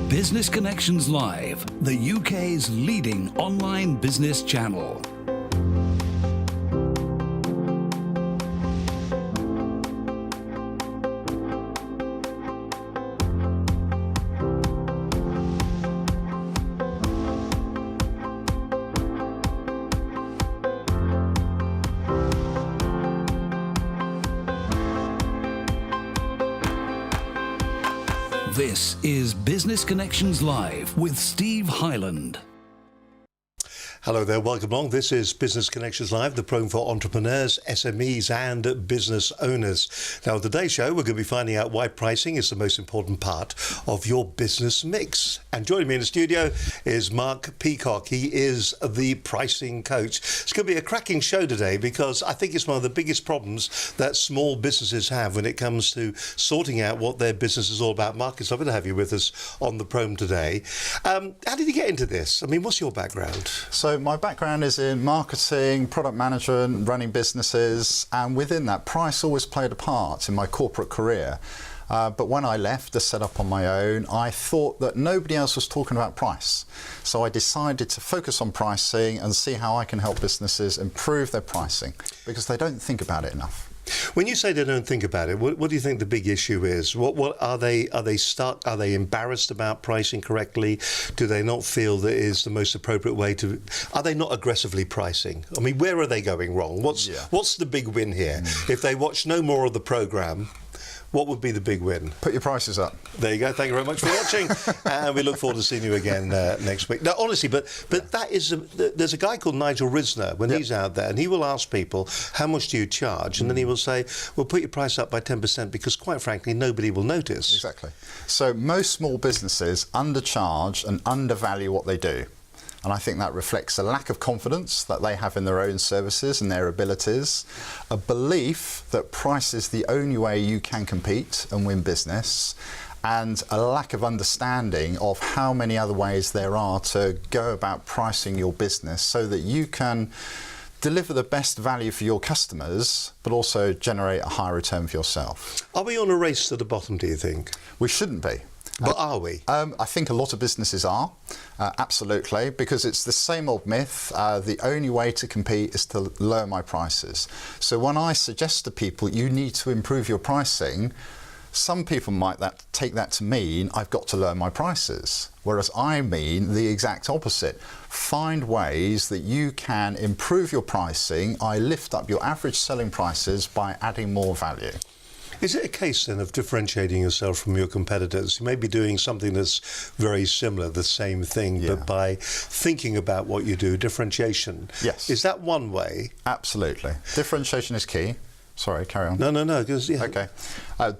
Business Connections Live, the UK's leading online business channel. This is Business Connections Live with Steve Hyland. Hello there, welcome along. This is Business Connections Live, the program for entrepreneurs, SMEs and business owners. Now, on today's show, we're going to be finding out why pricing is the most important part of your business mix. And joining me in the studio is Mark Peacock. He is the pricing coach. It's going to be a cracking show today because I think it's one of the biggest problems that small businesses have when it comes to sorting out what their business is all about. Mark, it's lovely to have you with us on the program today. How did you get into this? I mean, what's your background? So my background is in marketing, product management, running businesses, and within that, price always played a part in my corporate career. But when I left to set up on my own, I thought that nobody else was talking about price. So I decided to focus on pricing and see how I can help businesses improve their pricing, because they don't think about it enough. When you say they don't think about it, what do you think the big issue is? What are they stuck? Are they embarrassed about pricing correctly? Do they not feel that is the most appropriate way to? Are they not aggressively pricing? I mean, where are they going wrong? What's the big win here? If they watch no more of the programme, what would be the big win? Put your prices up. There you go. Thank you very much for watching, and we look forward to seeing you again next week. No, honestly, but that is there's a guy called Nigel Risner when he's out there, and he will ask people, "How much do you charge?" And then he will say, "Well, put your price up by 10%," because quite frankly, nobody will notice. Exactly. So most small businesses undercharge and undervalue what they do. And I think that reflects a lack of confidence that they have in their own services and their abilities, a belief that price is the only way you can compete and win business, and a lack of understanding of how many other ways there are to go about pricing your business so that you can deliver the best value for your customers, but also generate a higher return for yourself. Are we on a race to the bottom, do you think? We shouldn't be. But are we? I think a lot of businesses are, absolutely, because it's the same old myth. The only way to compete is to lower my prices. So when I suggest to people you need to improve your pricing, some people might take that to mean I've got to lower my prices, whereas I mean the exact opposite. Find ways that you can improve your pricing. I lift up your average selling prices by adding more value. Is it a case then of differentiating yourself from your competitors? You may be doing something that's very similar, the same thing, but by thinking about what you do, differentiation. Yes. Is that one way? Absolutely. Differentiation is key. Sorry, carry on. No. Okay.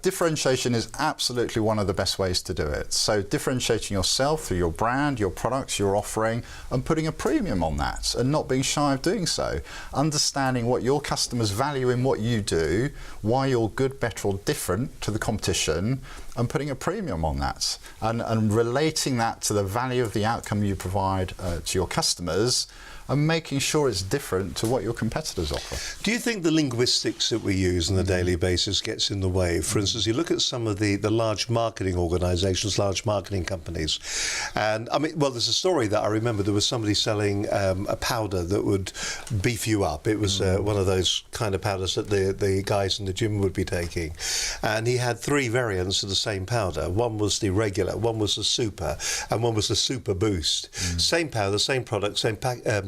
Differentiation is absolutely one of the best ways to do it. So differentiating yourself through your brand, your products, your offering, and putting a premium on that and not being shy of doing so. Understanding what your customers value in what you do, why you're good, better or different to the competition, and putting a premium on that. And relating that to the value of the outcome you provide to your customers, and making sure it's different to what your competitors offer. Do you think the linguistics that we use on a daily basis gets in the way? For instance, you look at some of the large marketing organisations, large marketing companies, and I mean, well, there's a story that I remember. There was somebody selling a powder that would beef you up. It was one of those kind of powders that the guys in the gym would be taking, and he had three variants of the same powder. One was the regular, one was the super, and one was the super boost. Same powder, same product,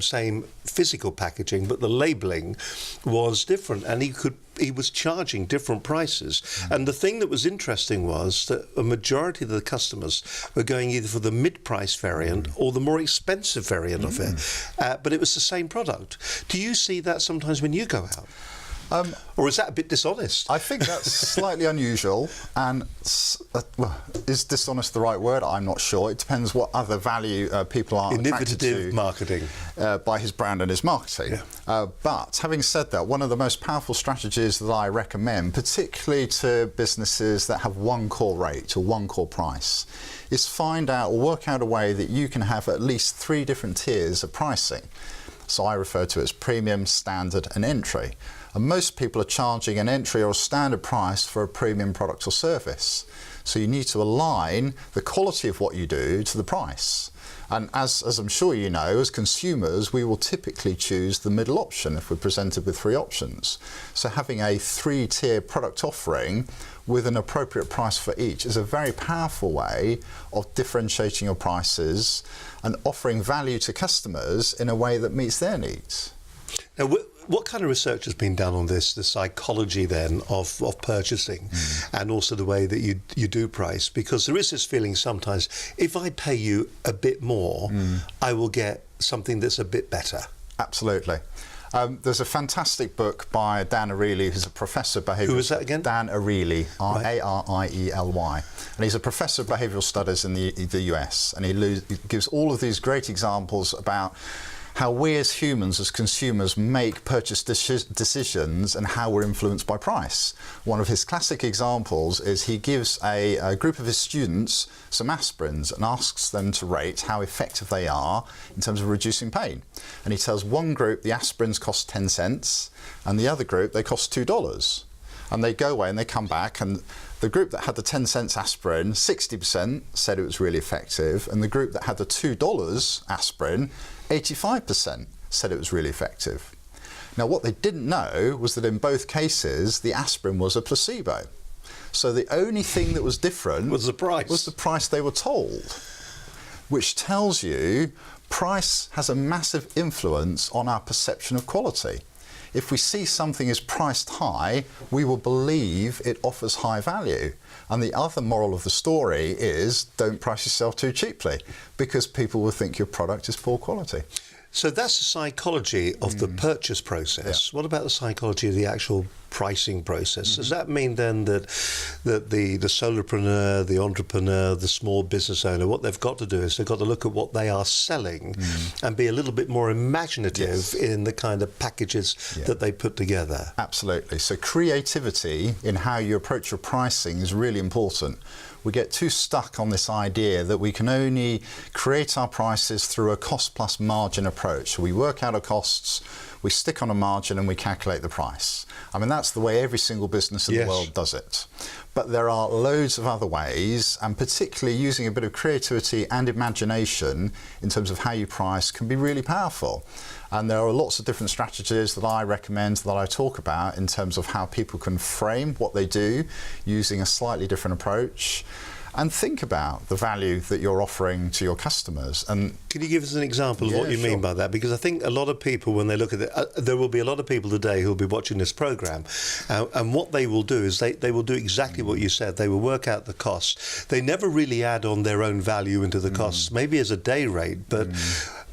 same physical packaging, but the labelling was different, and he was charging different prices. And the thing that was interesting was that a majority of the customers were going either for the mid-price variant or the more expensive variant of it, but it was the same product. Do you see that sometimes when you go out? Or is that a bit dishonest? I think that's slightly unusual, and is dishonest the right word? I'm not sure. It depends what other value people are attracted to. Marketing. By his brand and his marketing. But having said that, one of the most powerful strategies that I recommend, particularly to businesses that have one core rate or one core price, is find out or work out a way that you can have at least 3 different tiers of pricing. So I refer to it as premium, standard and entry. And most people are charging an entry or a standard price for a premium product or service. So you need to align the quality of what you do to the price. And as I'm sure you know, as consumers, we will typically choose the middle option if we're presented with 3 options. So having a 3-tier product offering with an appropriate price for each is a very powerful way of differentiating your prices and offering value to customers in a way that meets their needs. Now, what kind of research has been done on this, the psychology then of purchasing, and also the way that you do price? Because there is this feeling sometimes, if I pay you a bit more, I will get something that's a bit better. Absolutely. There's a fantastic book by Dan Ariely, who's a professor of behavioural... Who was that again? Dan Ariely, Ariely. And he's a professor of behavioural studies in the US. And he gives all of these great examples about how we as humans, as consumers, make purchase decisions and how we're influenced by price. One of his classic examples is he gives a group of his students some aspirins and asks them to rate how effective they are in terms of reducing pain. And he tells one group the aspirins cost 10 cents and the other group they cost $2. And they go away and they come back, and the group that had the 10 cents aspirin, 60% said it was really effective, and the group that had the $2 aspirin, 85% said it was really effective. Now, what they didn't know was that in both cases, the aspirin was a placebo. So the only thing that was different was the price. Was the price they were told, which tells you price has a massive influence on our perception of quality. If we see something is priced high, we will believe it offers high value. And the other moral of the story is don't price yourself too cheaply, because people will think your product is poor quality. So that's the psychology of the purchase process. Yeah. What about the psychology of the actual pricing process? Does that mean then that the solopreneur, the entrepreneur, the small business owner, what they've got to do is they've got to look at what they are selling and be a little bit more imaginative in the kind of packages that they put together? Absolutely. So creativity in how you approach your pricing is really important. We get too stuck on this idea that we can only create our prices through a cost plus margin approach. So we work out our costs, we stick on a margin and we calculate the price. I mean, that's the way every single business in the world does it. But there are loads of other ways, and particularly using a bit of creativity and imagination in terms of how you price can be really powerful. And there are lots of different strategies that I recommend, that I talk about in terms of how people can frame what they do using a slightly different approach, and think about the value that you're offering to your customers. And can you give us an example of what you mean by that? Because I think a lot of people, when they look at it, there will be a lot of people today who will be watching this programme, and what they will do is they will do exactly what you said. They will work out the costs. They never really add on their own value into the costs, maybe as a day rate, but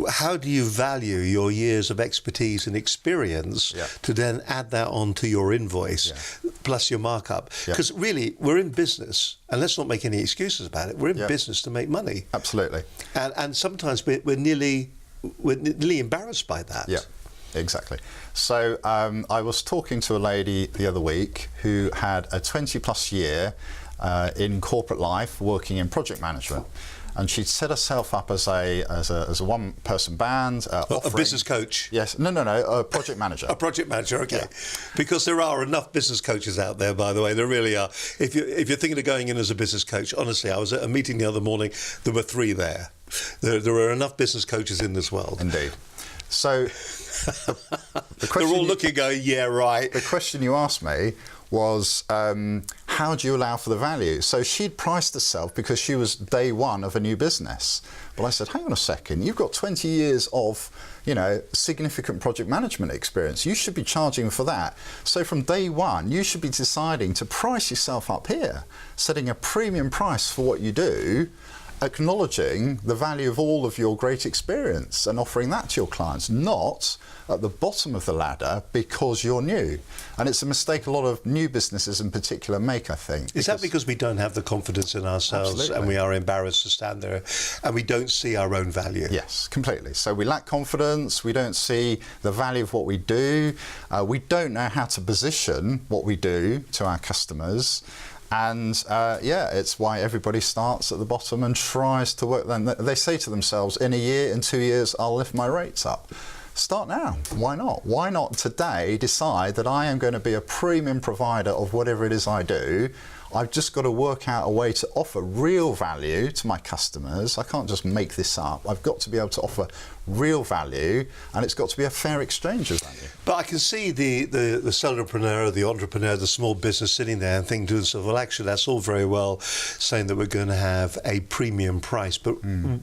how do you value your years of expertise and experience to then add that onto your invoice plus your markup? Because really, we're in business, and let's not make any excuses about it. We're in business to make money. Absolutely. And sometimes we're nearly embarrassed by that. Yeah, exactly. So I was talking to a lady the other week who had a 20-plus year in corporate life working in project management. And she'd set herself up as a one-person band. A business coach? Yes. No, a project manager. A project manager, okay. Yeah. Because there are enough business coaches out there, by the way. There really are. If you're thinking of going in as a business coach, honestly, I was at a meeting the other morning. There were 3 there. There are enough business coaches in this world. Indeed. So the question they're all looking, going, yeah, right. The question you asked me was, how do you allow for the value? So she'd priced herself because she was day one of a new business. Well, I said, hang on a second, you've got 20 years of, significant project management experience. You should be charging for that. So from day one, you should be deciding to price yourself up here, setting a premium price for what you do, acknowledging the value of all of your great experience and offering that to your clients, not at the bottom of the ladder because you're new. And it's a mistake a lot of new businesses in particular make, I think. Is that because we don't have the confidence in ourselves and we are embarrassed to stand there and we don't see our own value? Yes, completely. So we lack confidence, we don't see the value of what we do, we don't know how to position what we do to our customers. And it's why everybody starts at the bottom and tries to work. Then they say to themselves, in a year, in 2 years, I'll lift my rates up. Start now. Why not? Why not today decide that I am going to be a premium provider of whatever it is I do? I've just got to work out a way to offer real value to my customers. I can't just make this up. I've got to be able to offer real value, and it's got to be a fair exchange of value. But I can see the solopreneur, the entrepreneur, the small business sitting there and thinking to themselves, well, actually, that's all very well saying that we're going to have a premium price. But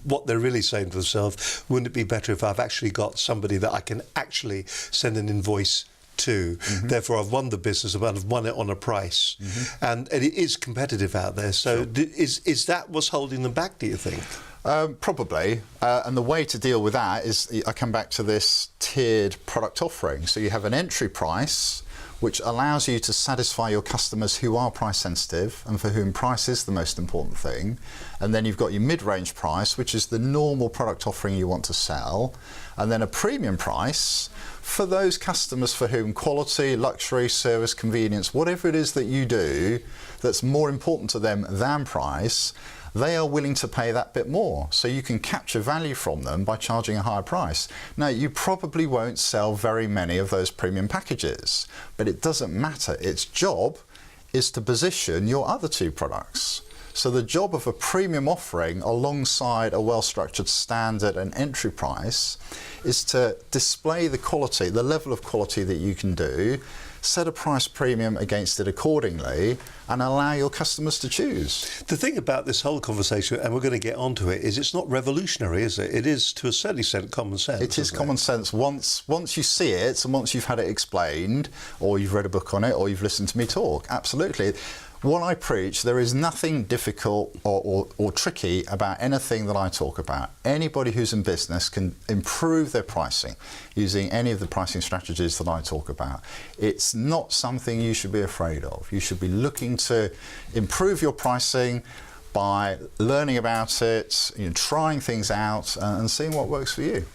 what they're really saying to themselves, wouldn't it be better if I've actually got somebody that I can actually send an invoice to? Therefore, I've won the business, but I've won it on a price. And it is competitive out there. So is that what's holding them back, do you think? Probably, and the way to deal with that is, I come back to this tiered product offering. So you have an entry price, which allows you to satisfy your customers who are price sensitive and for whom price is the most important thing. And then you've got your mid-range price, which is the normal product offering you want to sell. And then a premium price for those customers for whom quality, luxury, service, convenience, whatever it is that you do that's more important to them than price, they are willing to pay that bit more. So you can capture value from them by charging a higher price. Now, you probably won't sell very many of those premium packages, but it doesn't matter. Its job is to position your other two products. So the job of a premium offering alongside a well-structured standard and entry price is to display the quality, the level of quality that you can do, set a price premium against it accordingly, and allow your customers to choose. The thing about this whole conversation, and we're going to get onto it, is it's not revolutionary, is it? It is, to a certain extent, common sense. It is common sense once you see it, and once you've had it explained, or you've read a book on it, or you've listened to me talk. Absolutely. What I preach, there is nothing difficult or tricky about anything that I talk about. Anybody who's in business can improve their pricing using any of the pricing strategies that I talk about. It's not something you should be afraid of. You should be looking to improve your pricing by learning about it, trying things out and seeing what works for you.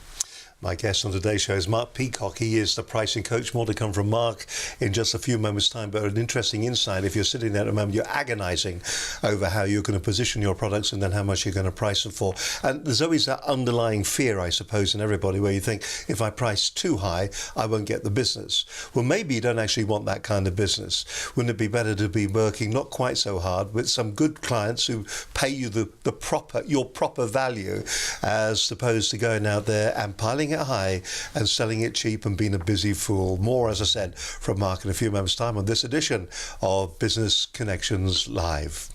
My guest on today's show is Mark Peacock. He is the pricing coach. More to come from Mark in just a few moments' time, but an interesting insight. If you're sitting there at the moment, you're agonising over how you're going to position your products and then how much you're going to price them for. And there's always that underlying fear, I suppose, in everybody, where you think, if I price too high, I won't get the business. Well, maybe you don't actually want that kind of business. Wouldn't it be better to be working not quite so hard with some good clients who pay you your proper value, as opposed to going out there and piling it high and selling it cheap and being a busy fool? More, as I said, from Mark in a few moments' time on this edition of Business Connections Live.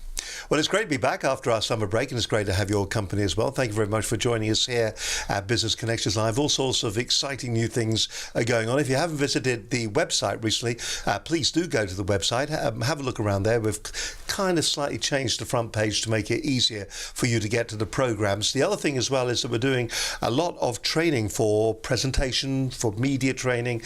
Well, it's great to be back after our summer break, and it's great to have your company as well. Thank you very much for joining us here at Business Connections Live. All sorts of exciting new things are going on. If you haven't visited the website recently, please do go to the website. Have a look around there. We've kind of slightly changed the front page to make it easier for you to get to the programs. The other thing as well is that we're doing a lot of training for presentation, for media training,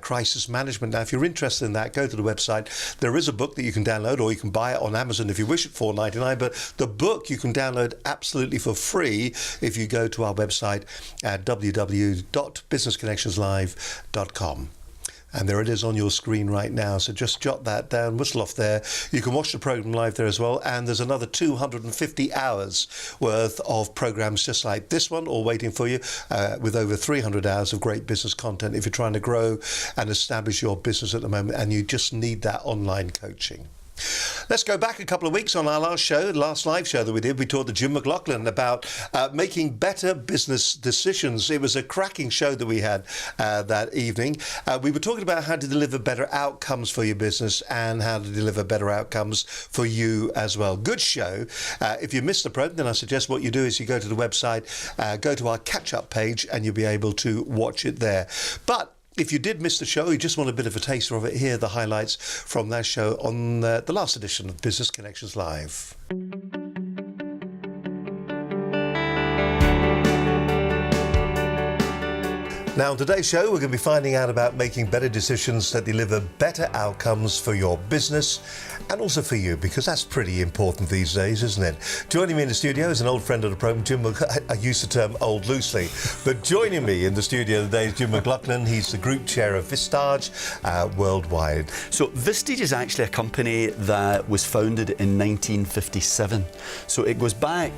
crisis management. Now, if you're interested in that, go to the website. There is a book that you can download, or you can buy it on Amazon if you wish it for $4.99, but the book you can download absolutely for free if you go to our website at www.businessconnectionslive.com. And there it is on your screen right now. So just jot that down, whistle off there. You can watch the program live there as well. And there's another 250 hours worth of programs just like this one, all waiting for you, with over 300 hours of great business content if you're trying to grow and establish your business at the moment and you just need that online coaching. Let's go back a couple of weeks on our last live show that we did. We talked to Jim McLaughlin about making better business decisions. It was a cracking show that we had that evening. We were talking about how to deliver better outcomes for your business and how to deliver better outcomes for you as well. Good show. If you missed the program, then I suggest what you do is you go to the website, go to our catch-up page, and you'll be able to watch it there. But if you did miss the show, you just want a bit of a taster of it, here are the highlights from that show on the last edition of Business Connections Live. Now, on today's show, we're going to be finding out about making better decisions that deliver better outcomes for your business and also for you, because that's pretty important these days, isn't it? Joining me in the studio is an old friend of the program, Jim. I use the term old loosely, but joining me in the studio today is Jim McLaughlin. He's the group chair of Vistage worldwide. So Vistage is actually a company that was founded in 1957. So it goes back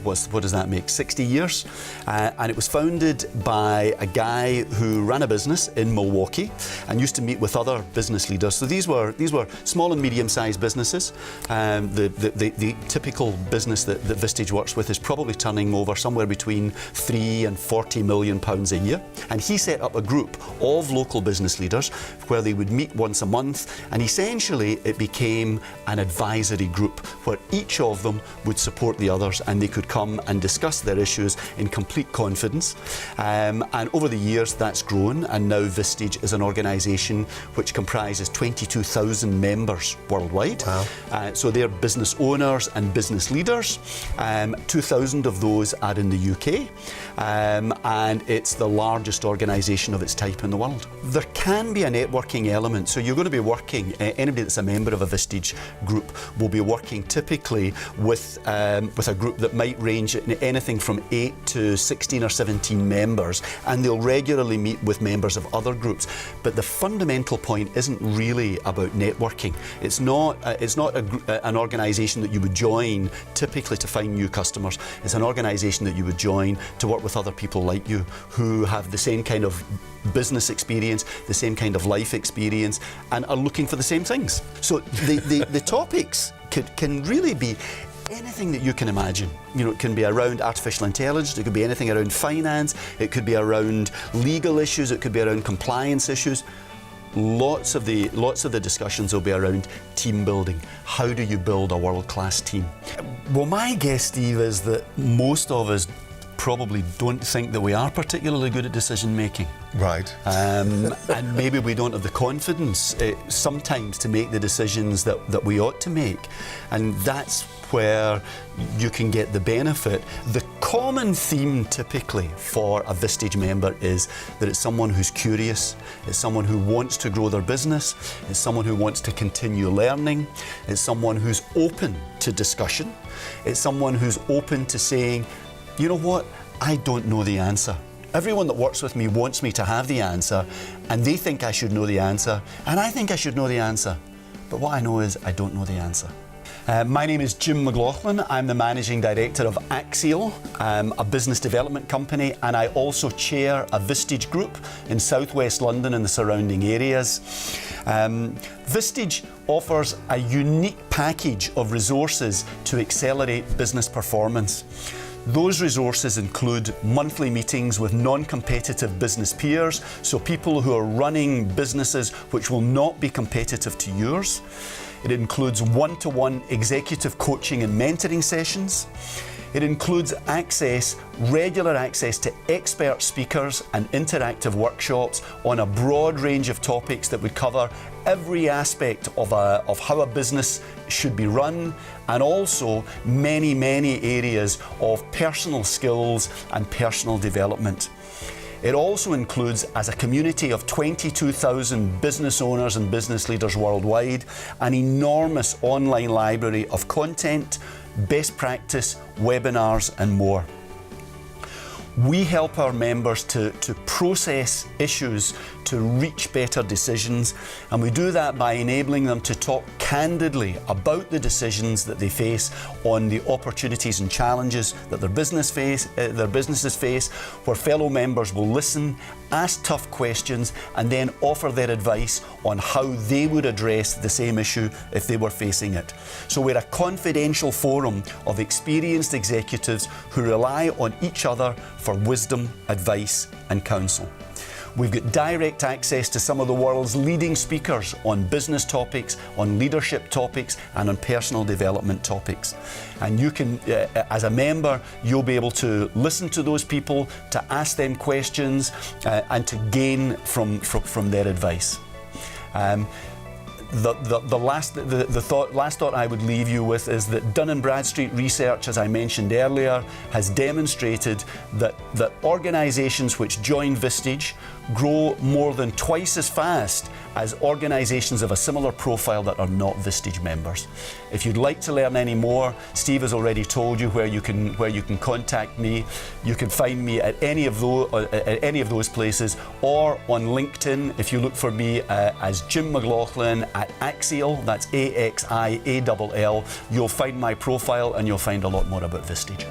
what does that make, 60 years. And it was founded by a guy who ran a business in Milwaukee and used to meet with other business leaders. So these were small and medium-sized businesses. The typical business that Vistage works with is probably turning over somewhere between 3 and 40 million pounds a year. And he set up a group of local business leaders where they would meet once a month, and essentially it became an advisory group where each of them would support the others, and they could come and discuss their issues in complete confidence. And over the years that's grown, and now Vistage is an organisation which comprises 22,000 members worldwide. Wow. So they're business owners and business leaders. 2,000 of those are in the UK, and it's the largest organisation of its type in the world. There can be a networking element, so you're going to be working, anybody that's a member of a Vistage group will be working typically with a group that might range in anything from 8 to 16 or 17 members, and they'll regularly meet with members of other groups. But the fundamental point isn't really about networking. It's not an organisation that you would join typically to find new customers. It's an organisation that you would join to work with other people like you who have the same kind of business experience, the same kind of life experience, and are looking for the same things. So the topics can really be anything that you can imagine. You know, it can be around artificial intelligence, it could be anything around finance, it could be around legal issues, it could be around compliance issues. Lots of the discussions will be around team building. How do you build a world-class team? Well, my guess, Steve, is that most of us probably don't think that we are particularly good at decision making. Right. And maybe we don't have the confidence sometimes to make the decisions that we ought to make. And that's where you can get the benefit. The common theme typically for a Vistage member is that it's someone who's curious, it's someone who wants to grow their business, it's someone who wants to continue learning, it's someone who's open to discussion, it's someone who's open to saying, you know what, I don't know the answer. Everyone that works with me wants me to have the answer, and they think I should know the answer, and I think I should know the answer. But what I know is I don't know the answer. My name is Jim McLaughlin. I'm the Managing Director of Axial, a business development company, and I also chair a Vistage group in southwest London and the surrounding areas. Vistage offers a unique package of resources to accelerate business performance. Those resources include monthly meetings with non-competitive business peers, so people who are running businesses which will not be competitive to yours. It includes one-to-one executive coaching and mentoring sessions. It includes regular access to expert speakers and interactive workshops on a broad range of topics that would cover every aspect of how a business should be run, and also many, many areas of personal skills and personal development. It also includes, as a community of 22,000 business owners and business leaders worldwide, an enormous online library of content, best practice, webinars and more. We help our members to process issues, to reach better decisions, and we do that by enabling them to talk candidly about the decisions that they face, on the opportunities and challenges that their businesses face, where fellow members will listen, ask tough questions, and then offer their advice on how they would address the same issue if they were facing it. So we're a confidential forum of experienced executives who rely on each other for wisdom, advice, and counsel. We've got direct access to some of the world's leading speakers on business topics, on leadership topics, and on personal development topics. And you can, as a member, you'll be able to listen to those people, to ask them questions, and to gain from their advice. The last thought I would leave you with is that Dun & Bradstreet research, as I mentioned earlier, has demonstrated that organisations which join Vistage grow more than twice as fast as organisations of a similar profile that are not Vistage members. If you'd like to learn any more, Steve has already told you where you can contact me. You can find me at any of those places, or on LinkedIn. If you look for me as Jim McLaughlin at Axial, that's AXIALL, you'll find my profile and you'll find a lot more about Vistage.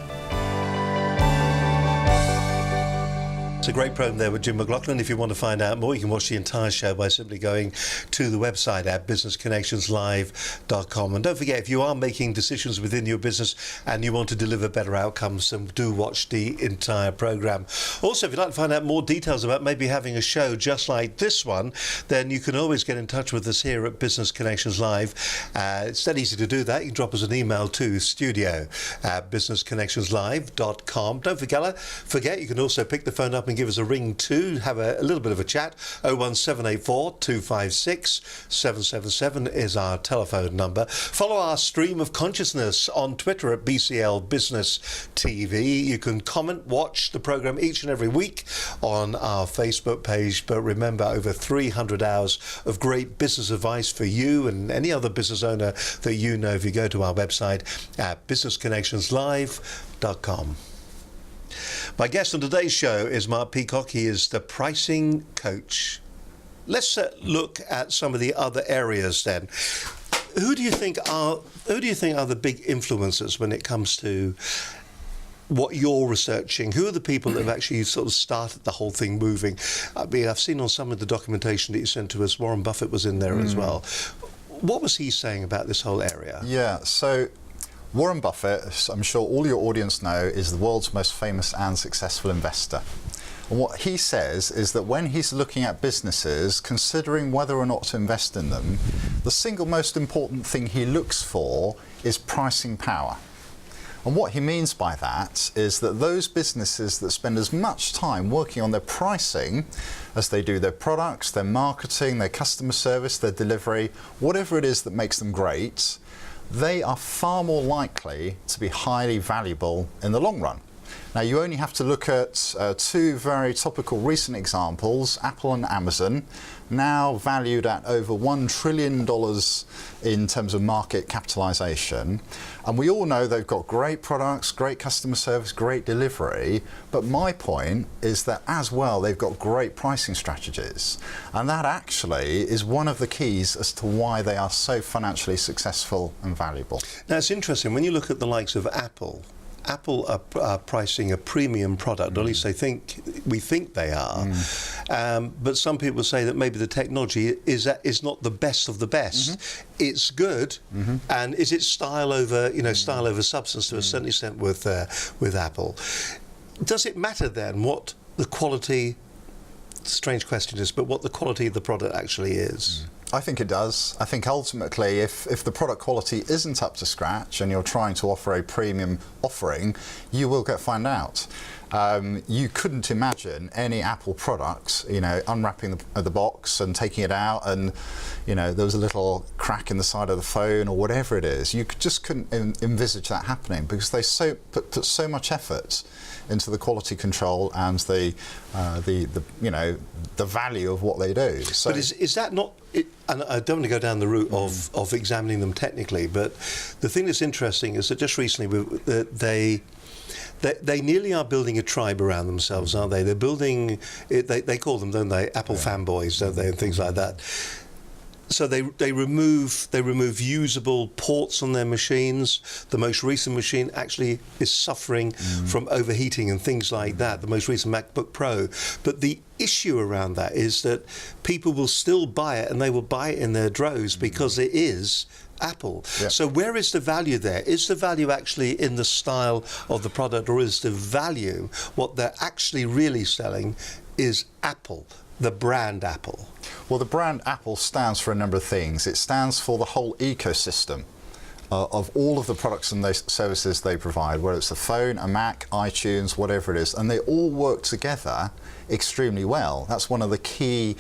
It's a great program there with Jim McLaughlin. If you want to find out more, you can watch the entire show by simply going to the website at businessconnectionslive.com. And don't forget, if you are making decisions within your business and you want to deliver better outcomes, then do watch the entire program. Also, if you'd like to find out more details about maybe having a show just like this one, then you can always get in touch with us here at Business Connections Live. It's that easy to do that. You can drop us an email to studio@businessconnectionslive.com. Don't forget, you can also pick the phone up and give us a ring too, have a little bit of a chat. 01784 256 777 is our telephone number. Follow our stream of consciousness on Twitter at BCL Business TV. You can comment, watch the program each and every week on our Facebook page. But remember, over 300 hours of great business advice for you and any other business owner that you know if you go to our website at businessconnectionslive.com. My guest on today's show is Mark Peacock. He is the pricing coach. Let's look at some of the other areas then. Who do you think are the big influencers when it comes to what you're researching? Who are the people that have actually sort of started the whole thing moving? I mean, I've seen on some of the documentation that you sent to us, Warren Buffett was in there as well. What was he saying about this whole area? Yeah, so Warren Buffett, I'm sure all your audience know, is the world's most famous and successful investor. And what he says is that when he's looking at businesses, considering whether or not to invest in them, the single most important thing he looks for is pricing power. And what he means by that is that those businesses that spend as much time working on their pricing as they do their products, their marketing, their customer service, their delivery, whatever it is that makes them great, they are far more likely to be highly valuable in the long run. Now, you only have to look at two very topical recent examples, Apple and Amazon, now valued at over $1 trillion in terms of market capitalization. And we all know they've got great products, great customer service, great delivery. But my point is that as well, they've got great pricing strategies. And that actually is one of the keys as to why they are so financially successful and valuable. Now, it's interesting, when you look at the likes of Apple are pricing a premium product, or at least we think they are. But some people say that maybe the technology is not the best of the best. It's good, and is it style over style over substance to a certain extent with Apple? Does it matter then what the quality? Strange question is, but what the quality of the product actually is? I think it does. I think ultimately if the product quality isn't up to scratch and you're trying to offer a premium offering, you will get found out. You couldn't imagine any Apple products, unwrapping the box and taking it out and, there was a little crack in the side of the phone or whatever it is. You just couldn't envisage that happening because they put so much effort into the quality control and the value of what they do. So, but is that not? And I don't want to go down the route of examining them technically, but the thing that's interesting is that just recently they nearly are building a tribe around themselves, aren't they? They're building, they call them, don't they, Apple fanboys, don't they, and things like that. So they remove usable ports on their machines. The most recent machine actually is suffering from overheating and things like that, the most recent MacBook Pro. But the issue around that is that people will still buy it, and they will buy it in their droves because it is Apple. Yep. So where is the value there? Is the value actually in the style of the product, or is the value, what they're actually really selling, is Apple, the brand Apple? Well, the brand Apple stands for a number of things. It stands for the whole ecosystem of all of the products and services they provide, whether it's a phone, a Mac, iTunes, whatever it is, and they all work together extremely well. That's one of the key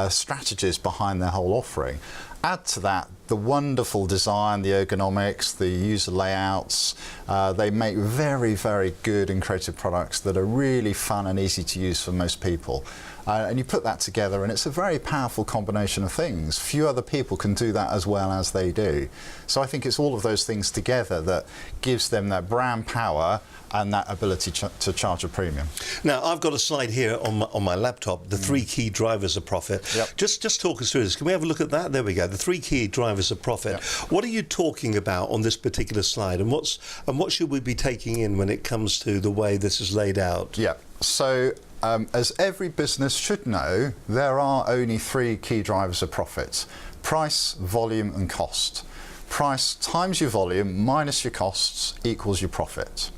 strategies behind their whole offering. Add to that the wonderful design, the ergonomics, the user layouts. They make very, very good and creative products that are really fun and easy to use for most people. And you put that together and it's a very powerful combination of things. Few other people can do that as well as they do. So I think it's all of those things together that gives them that brand power and that ability to charge a premium. Now, I've got a slide here on my laptop, the 3 key drivers of profit. Yep. Just talk us through this. Can we have a look at that? There we go, the 3 key drivers of profit. Yep. What are you talking about on this particular slide, and what should we be taking in when it comes to the way this is laid out? Yeah. So as every business should know, there are only three key drivers of profit: price, volume and cost. Price times your volume minus your costs equals your profit.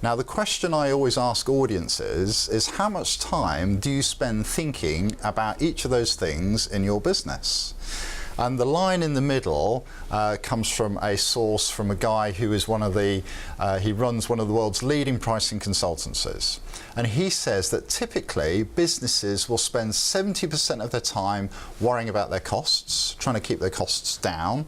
Now, the question I always ask audiences is how much time do you spend thinking about each of those things in your business? And the line in the middle comes from a source from a guy who is he runs one of the world's leading pricing consultancies. And he says that typically businesses will spend 70% of their time worrying about their costs, trying to keep their costs down,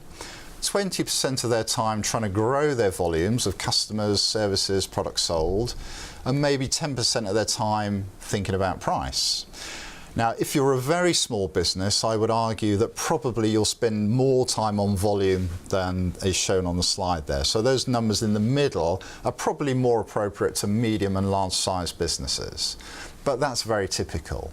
20% of their time trying to grow their volumes of customers, services, products sold, and maybe 10% of their time thinking about price. Now, if you're a very small business, I would argue that probably you'll spend more time on volume than is shown on the slide there. So those numbers in the middle are probably more appropriate to medium and large sized businesses. But that's very typical.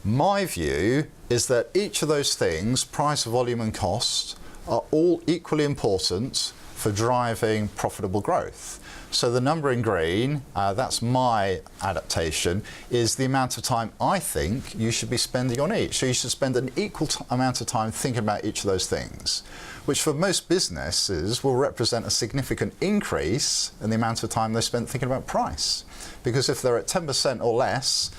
My view is that each of those things, price, volume and cost, are all equally important for driving profitable growth. So the number in green, that's my adaptation, is the amount of time I think you should be spending on each. So you should spend an equal amount of time thinking about each of those things, which for most businesses will represent a significant increase in the amount of time they spend thinking about price. Because if they're at 10% or less,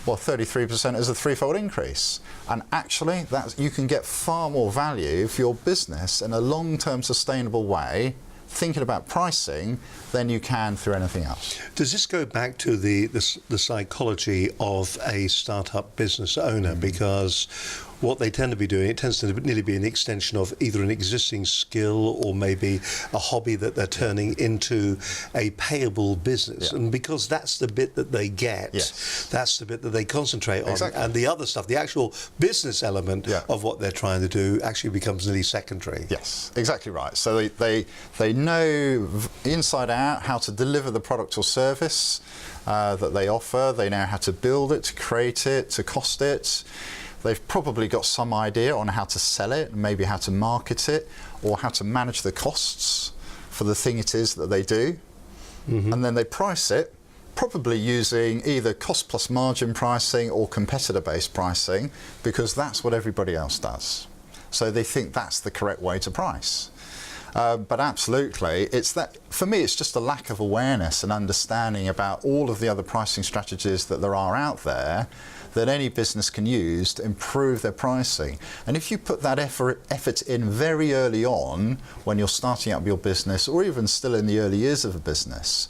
well, 33% is a threefold increase. And actually, you can get far more value for your business in a long-term sustainable way thinking about pricing than you can through anything else. Does this go back to the psychology of a startup business owner? Because what they tend to be doing, it tends to nearly be an extension of either an existing skill or maybe a hobby that they're turning into a payable business. Yeah. And because that's the bit that they get, Yes. that's the bit that they concentrate on. Exactly. And the other stuff, the actual business element of what they're trying to do actually becomes nearly secondary. Yes, exactly right. So they know inside out how to deliver the product or service that they offer. They know how to build it, to create it, to cost it. They've probably got some idea on how to sell it, maybe how to market it, or how to manage the costs for the thing it is that they do. Mm-hmm. And then they price it, probably using either cost plus margin pricing or competitor-based pricing, because that's what everybody else does. So they think that's the correct way to price. But absolutely, for me, it's just a lack of awareness and understanding about all of the other pricing strategies that there are out there that any business can use to improve their pricing. And if you put that effort in very early on, when you're starting up your business, or even still in the early years of a business,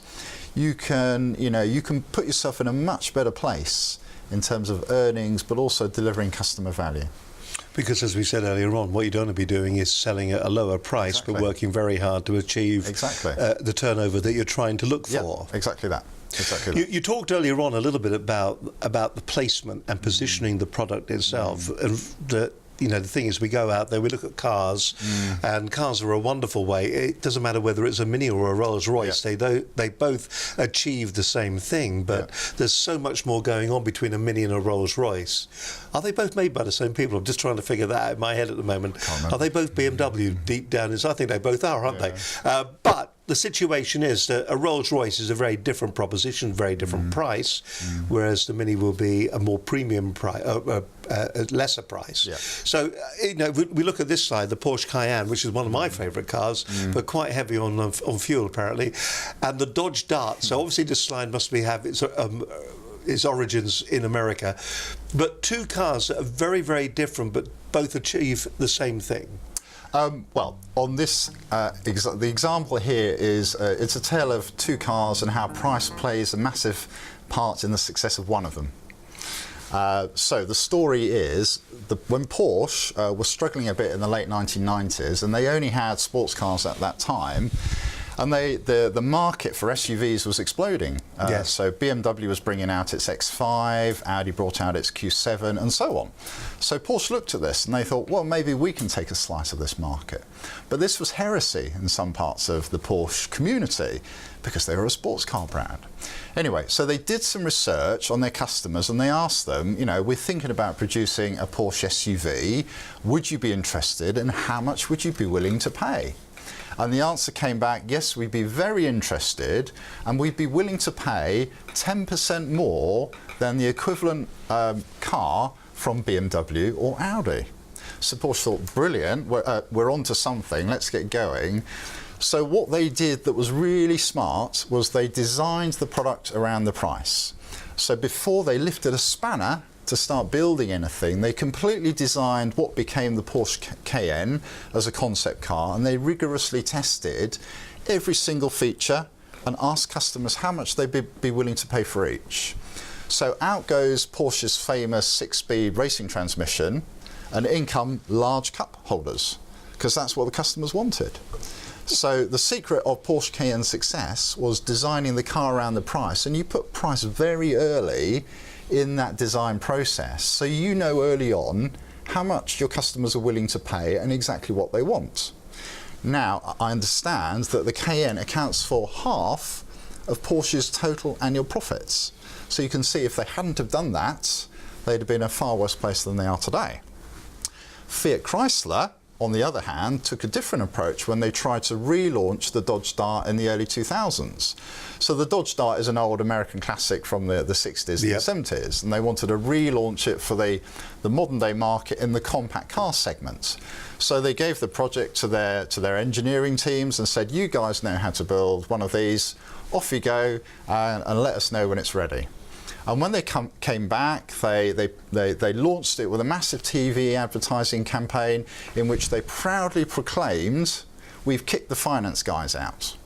you can put yourself in a much better place in terms of earnings, but also delivering customer value. Because as we said earlier on, what you don't want to be doing is selling at a lower price, but working very hard to achieve the turnover that you're trying to look for. Yeah, exactly that. You talked earlier on a little bit about the placement and positioning the product itself. And the thing is, we go out there, we look at cars, and cars are a wonderful way. It doesn't matter whether it's a Mini or a Rolls Royce. Yeah. They both achieve the same thing, but there's so much more going on between a Mini and a Rolls Royce. Are they both made by the same people? I'm just trying to figure that out in my head at the moment. Are they both BMW deep down? I think they both are, aren't they? But the situation is that a Rolls-Royce is a very different proposition, very different price, whereas the Mini will be a more premium price, a lesser price. Yeah. So, we look at this side, the Porsche Cayenne, which is one of my favourite cars, but quite heavy on fuel apparently, and the Dodge Dart. So obviously this line must have its origins in America, but two cars that are very, very different, but both achieve the same thing. Well, on this, the example here is it's a tale of two cars and how price plays a massive part in the success of one of them. So the story is when Porsche was struggling a bit in the late 1990s, and they only had sports cars at that time, and the market for SUVs was exploding. So BMW was bringing out its X5, Audi brought out its Q7, and so on. So Porsche looked at this and they thought, well, maybe we can take a slice of this market. But this was heresy in some parts of the Porsche community because they were a sports car brand. Anyway, so they did some research on their customers and they asked them, we're thinking about producing a Porsche SUV. Would you be interested, and how much would you be willing to pay? And the answer came back, yes, we'd be very interested, and we'd be willing to pay 10% more than the equivalent car from BMW or Audi. So Porsche thought, brilliant, we're on to something, let's get going. So what they did that was really smart was they designed the product around the price. So before they lifted a spanner to start building anything, they completely designed what became the Porsche Cayenne as a concept car, and they rigorously tested every single feature and asked customers how much they'd be willing to pay for each. So out goes Porsche's famous 6-speed racing transmission, and in come large cup holders, because that's what the customers wanted. So the secret of Porsche Cayenne's success was designing the car around the price, and you put price very early in that design process, so you know early on how much your customers are willing to pay and exactly what they want. Now, I understand that the Cayenne accounts for half of Porsche's total annual profits. So you can see if they hadn't have done that, they'd have been in a far worse place than they are today. Fiat Chrysler, on the other hand, took a different approach when they tried to relaunch the Dodge Dart in the early 2000s. So the Dodge Dart is an old American classic from the 60s and the 70s, and they wanted to relaunch it for the modern day market in the compact car segment. So they gave the project to their engineering teams and said, you guys know how to build one of these, off you go, and let us know when it's ready. And when they came back, they launched it with a massive TV advertising campaign in which they proudly proclaimed, we've kicked the finance guys out,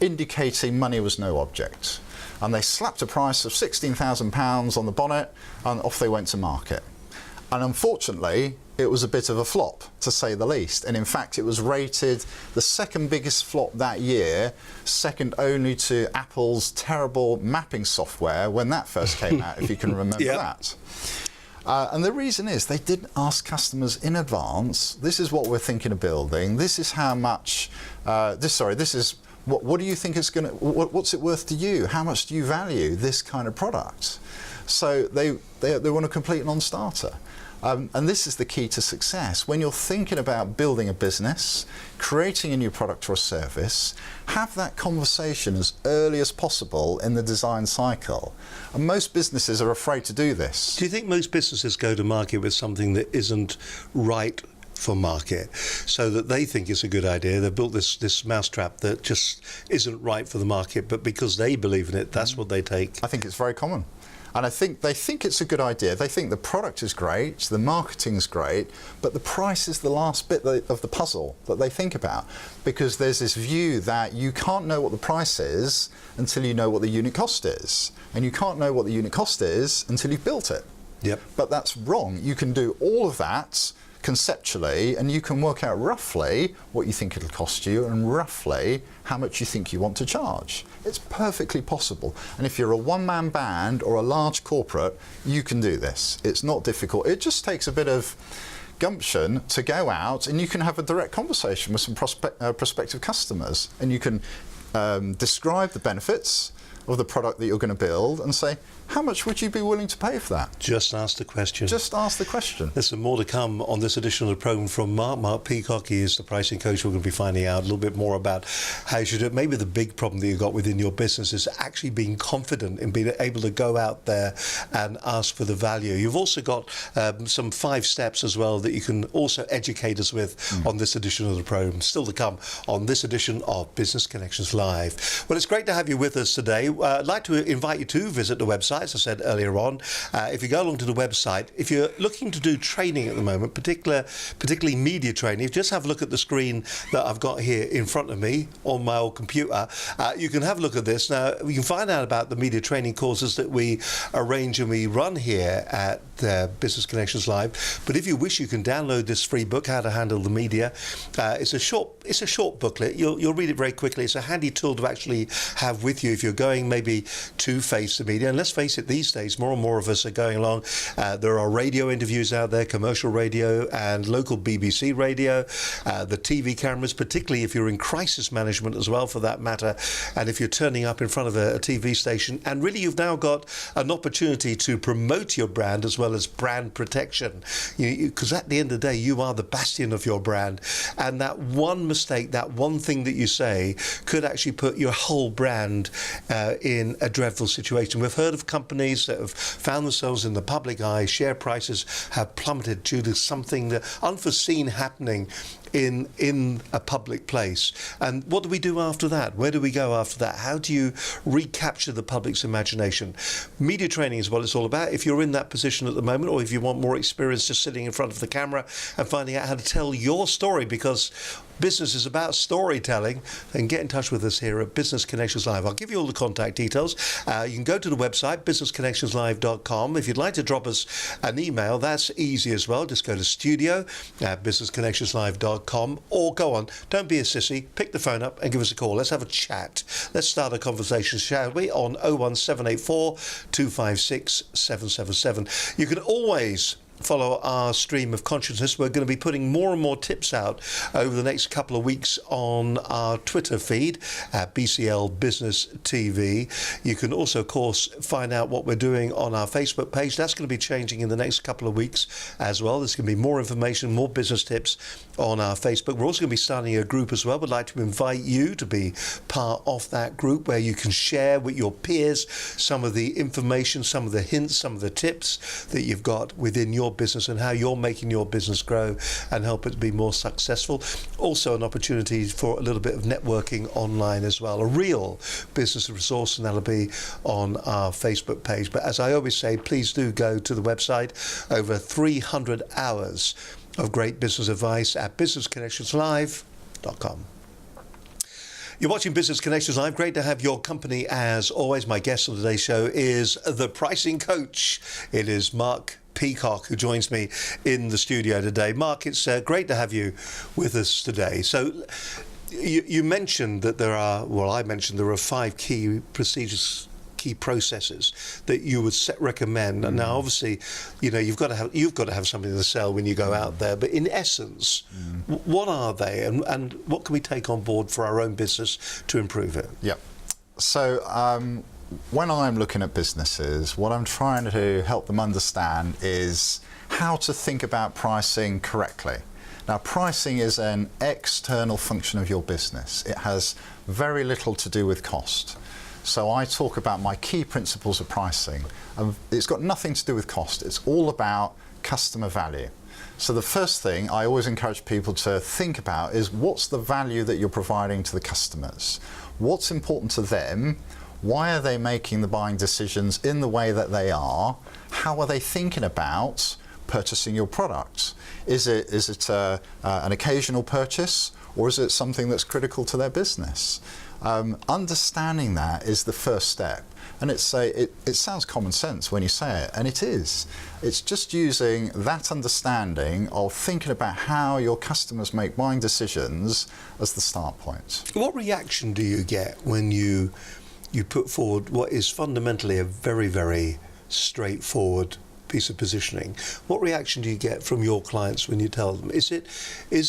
indicating money was no object. And they slapped a price of £16,000 on the bonnet, and off they went to market. And unfortunately, it was a bit of a flop, to say the least. And in fact, it was rated the second biggest flop that year, second only to Apple's terrible mapping software when that first came out, if you can remember that. And the reason is they didn't ask customers in advance, this is what we're thinking of building, this is how much, this is, what do you think it's going to, what's it worth to you? How much do you value this kind of product? So they want a complete non-starter. And this is the key to success. When you're thinking about building a business, creating a new product or a service, have that conversation as early as possible in the design cycle. And most businesses are afraid to do this. Do you think most businesses go to market with something that isn't right for market, so that they think it's a good idea? They've built this mousetrap that just isn't right for the market, but because they believe in it, that's what they take. I think it's very common. And I think they think it's a good idea. They think the product is great, the marketing's great, but the price is the last bit of the puzzle that they think about, because there's this view that you can't know what the price is until you know what the unit cost is, and you can't know what the unit cost is until you've built it. Yep. But that's wrong. You can do all of that conceptually, and you can work out roughly what you think it'll cost you and roughly how much you think you want to charge. It's perfectly possible. And if you're a one-man band or a large corporate, you can do this. It's not difficult. It just takes a bit of gumption to go out, and you can have a direct conversation with some prospective customers, and you can describe the benefits of the product that you're going to build and say, how much would you be willing to pay for that? Just ask the question. Just ask the question. There's some more to come on this edition of the programme from Mark. Mark Peacock, he is the pricing coach. We're going to be finding out a little bit more about how you should do it. Maybe the big problem that you've got within your business is actually being confident in being able to go out there and ask for the value. You've also got some 5 steps as well that you can also educate us with on this edition of the programme. Still to come on this edition of Business Connections Live. Well, it's great to have you with us today. I'd like to invite you to visit the website, as I said earlier on. If you go along to the website, if you're looking to do training at the moment, particularly media training, just have a look at the screen that I've got here in front of me on my old computer. You can have a look at this. Now, you can find out about the media training courses that we arrange and we run here at Business Connections Live. But if you wish, you can download this free book, How to Handle the Media. It's a short booklet. You'll read it very quickly. It's a handy tool to actually have with you if you're going maybe to face the media. And let's face it, these days, more and more of us are going along. There are radio interviews out there, commercial radio and local BBC radio, the TV cameras, particularly if you're in crisis management as well, for that matter, and if you're turning up in front of a TV station. And really, you've now got an opportunity to promote your brand as well as brand protection, because at the end of the day, you are the bastion of your brand, and that one mistake, that one thing that you say could actually put your whole brand in a dreadful situation. We've heard of companies that have found themselves in the public eye, share prices have plummeted due to something that unforeseen happening in a public place. And what do we do after that? Where do we go after that? How do you recapture the public's imagination? Media training is what it's all about. If you're in that position at the moment, or if you want more experience just sitting in front of the camera and finding out how to tell your story, because business is about storytelling, then get in touch with us here at Business Connections Live. I'll give you all the contact details. You can go to the website, businessconnectionslive.com. If you'd like to drop us an email, that's easy as well. Just go to studio@businessconnectionslive.com, or go on, don't be a sissy, pick the phone up and give us a call. Let's have a chat. Let's start a conversation, shall we, on 01784 256 777. You can always follow our stream of consciousness. We're going to be putting more and more tips out over the next couple of weeks on our Twitter feed at BCL Business TV. You can also, of course, find out what we're doing on our Facebook page. That's going to be changing in the next couple of weeks as well. There's going to be more information, more business tips on our Facebook. We're also going to be starting a group as well. We'd like to invite you to be part of that group, where you can share with your peers some of the information, some of the hints, some of the tips that you've got within your business and how you're making your business grow and help it to be more successful. Also an opportunity for a little bit of networking online as well, a real business resource, and that'll be on our Facebook page. But as I always say, please do go to the website. Over 300 hours of great business advice at businessconnectionslive.com. You're watching Business Connections Live. Great to have your company as always. My guest on today's show is the pricing coach. It is Mark Peacock who joins me in the studio today. Mark, it's great to have you with us today. So you mentioned that I mentioned there are 5 key procedures, key processes that you would recommend. And now, obviously, you've got to have something to sell when you go out there. But in essence, what are they, and what can we take on board for our own business to improve it? Yeah. So when I'm looking at businesses, what I'm trying to help them understand is how to think about pricing correctly. Now, pricing is an external function of your business. It has very little to do with cost. So I talk about my key principles of pricing. It's got nothing to do with cost. It's all about customer value. So the first thing I always encourage people to think about is, what's the value that you're providing to the customers? What's important to them? Why are they making the buying decisions in the way that they are? How are they thinking about purchasing your product? Is it an occasional purchase, or is it something that's critical to their business? Understanding that is the first step. And it sounds common sense when you say it, and it is. It's just using that understanding of thinking about how your customers make buying decisions as the start point. What reaction do you get when you put forward what is fundamentally a very, very straightforward piece of positioning? What reaction do you get from your clients when you tell them? Is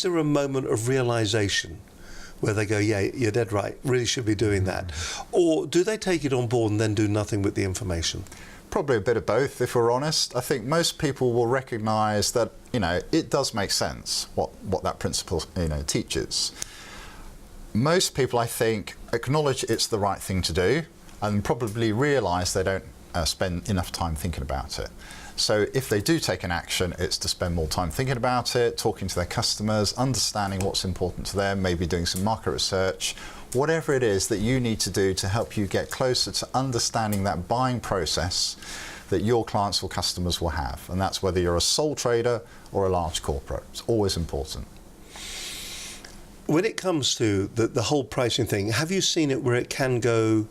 there a moment of realization where they go, yeah, you're dead right, really should be doing that? Or do they take it on board and then do nothing with the information? Probably a bit of both, if we're honest. I think most people will recognise that, it does make sense what that principle, teaches. Most people, I think, acknowledge it's the right thing to do and probably realise they don't spend enough time thinking about it. So if they do take an action, it's to spend more time thinking about it, talking to their customers, understanding what's important to them, maybe doing some market research, whatever it is that you need to do to help you get closer to understanding that buying process that your clients or customers will have. And that's whether you're a sole trader or a large corporate. It's always important. When it comes to the whole pricing thing, have you seen it where it can go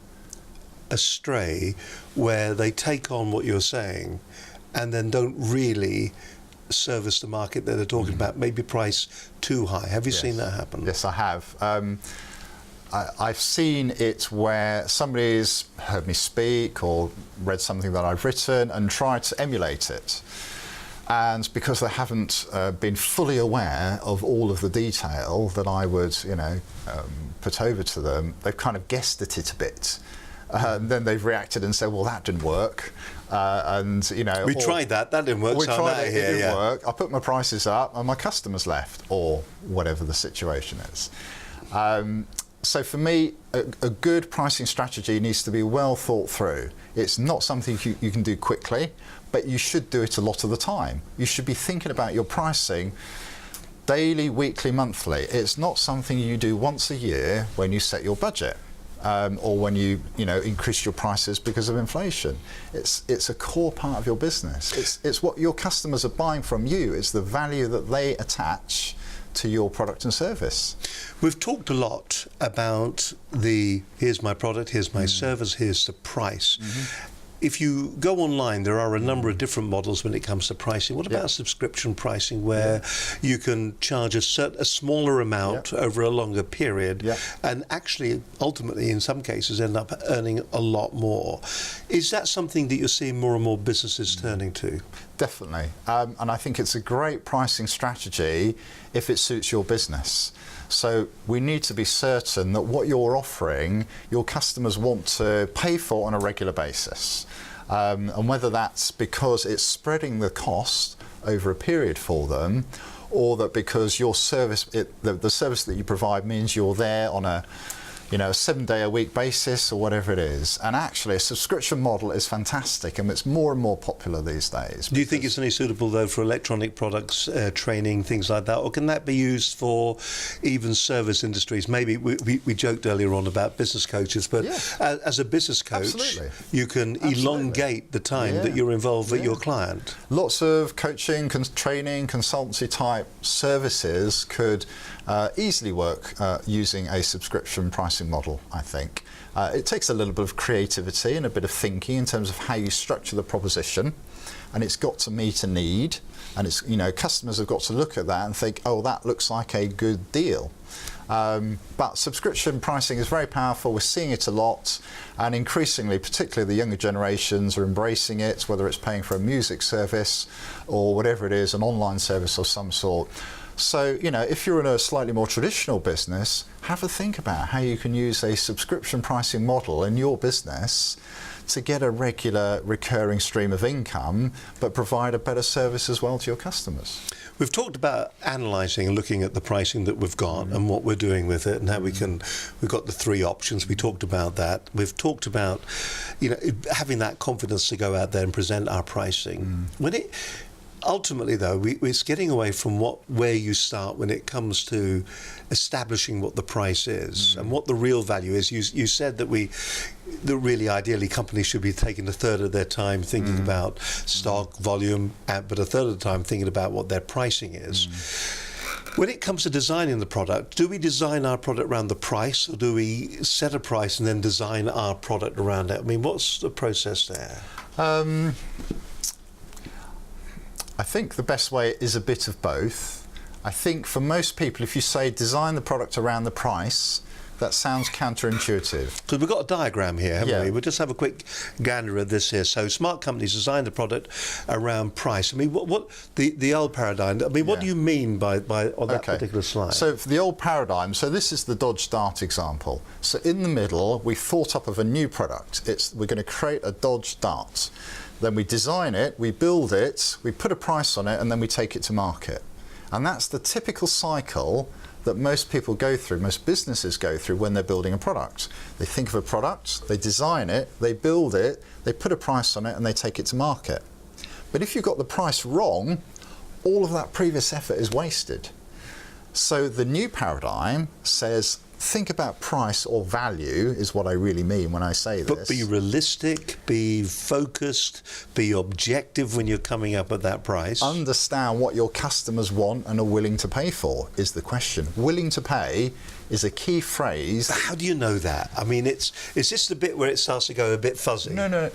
astray, where they take on what you're saying and then don't really service the market that they're talking about, maybe price too high? Have you seen that happen? Yes, I have. I've seen it where somebody's heard me speak or read something that I've written and tried to emulate it. And because they haven't been fully aware of all of the detail that I would, put over to them, they've kind of guessed at it a bit. Then they've reacted and said, "Well, that didn't work." We tried that didn't work. We so tried it, here, it didn't yeah. work. I put my prices up, and my customers left, or whatever the situation is. So for me, a good pricing strategy needs to be well thought through. It's not something you can do quickly, but you should do it a lot of the time. You should be thinking about your pricing daily, weekly, monthly. It's not something you do once a year when you set your budget. Or when you increase your prices because of inflation. It's a core part of your business. It's what your customers are buying from you. It's the value that they attach to your product and service. We've talked a lot about here's my product, here's my service, here's the price. If you go online, there are a number of different models when it comes to pricing. What about subscription pricing, where you can charge a smaller amount over a longer period and actually, ultimately, in some cases, end up earning a lot more? Is that something that you're seeing more and more businesses turning to? Definitely. And I think it's a great pricing strategy if it suits your business. So we need to be certain that what you're offering, your customers want to pay for on a regular basis. And whether that's because it's spreading the cost over a period for them, or that because your service, the service that you provide means you're there on a 7-day-a-week basis or whatever it is. And actually, a subscription model is fantastic, and it's more and more popular these days. Do you think it's only suitable, though, for electronic products, training, things like that? Or can that be used for even service industries? Maybe we joked earlier on about business coaches, but as a business coach, you can elongate the time that you're involved with your client. Lots of coaching, training, consultancy type services could easily work using a subscription pricing model, I think. It takes a little bit of creativity and a bit of thinking in terms of how you structure the proposition, and it's got to meet a need, and it's customers have got to look at that and think, oh, that looks like a good deal. But subscription pricing is very powerful. We're seeing it a lot, and increasingly, particularly the younger generations, are embracing it, whether it's paying for a music service or whatever it is, an online service of some sort. So, if you're in a slightly more traditional business, have a think about how you can use a subscription pricing model in your business to get a regular recurring stream of income, but provide a better service as well to your customers. We've talked about analysing and looking at the pricing that we've got and what we're doing with it and how we've got the 3 options. We talked about that. We've talked about, having that confidence to go out there and present our pricing. Ultimately, though, we're getting away from where you start when it comes to establishing what the price is and what the real value is. You said that really ideally companies should be taking a third of their time thinking about stock, volume, but a third of the time thinking about what their pricing is. When it comes to designing the product, do we design our product around the price, or do we set a price and then design our product around it? I mean, what's the process there? I think the best way is a bit of both. I think for most people, if you say design the product around the price, that sounds counterintuitive. Because we've got a diagram here, haven't we? We'll just have a quick gander at this here. So smart companies design the product around price. I mean, what the old paradigm, I mean, what do you mean by on that particular slide? So for the old paradigm, so this is the Dodge Dart example. So in the middle, we thought up of a new product. We're going to create a Dodge Dart. Then we design it, we build it, we put a price on it, and then we take it to market. And that's the typical cycle that most people go through, most businesses go through when they're building a product. They think of a product, they design it, they build it, they put a price on it, and they take it to market. But if you've got the price wrong, all of that previous effort is wasted. So the new paradigm says, think about price or value is what I really mean when I say this. But be realistic, be focused, be objective when you're coming up at that price. Understand what your customers want and are willing to pay for is the question. Willing to pay is a key phrase. But how do you know that? I mean, is this the bit where it starts to go a bit fuzzy? No.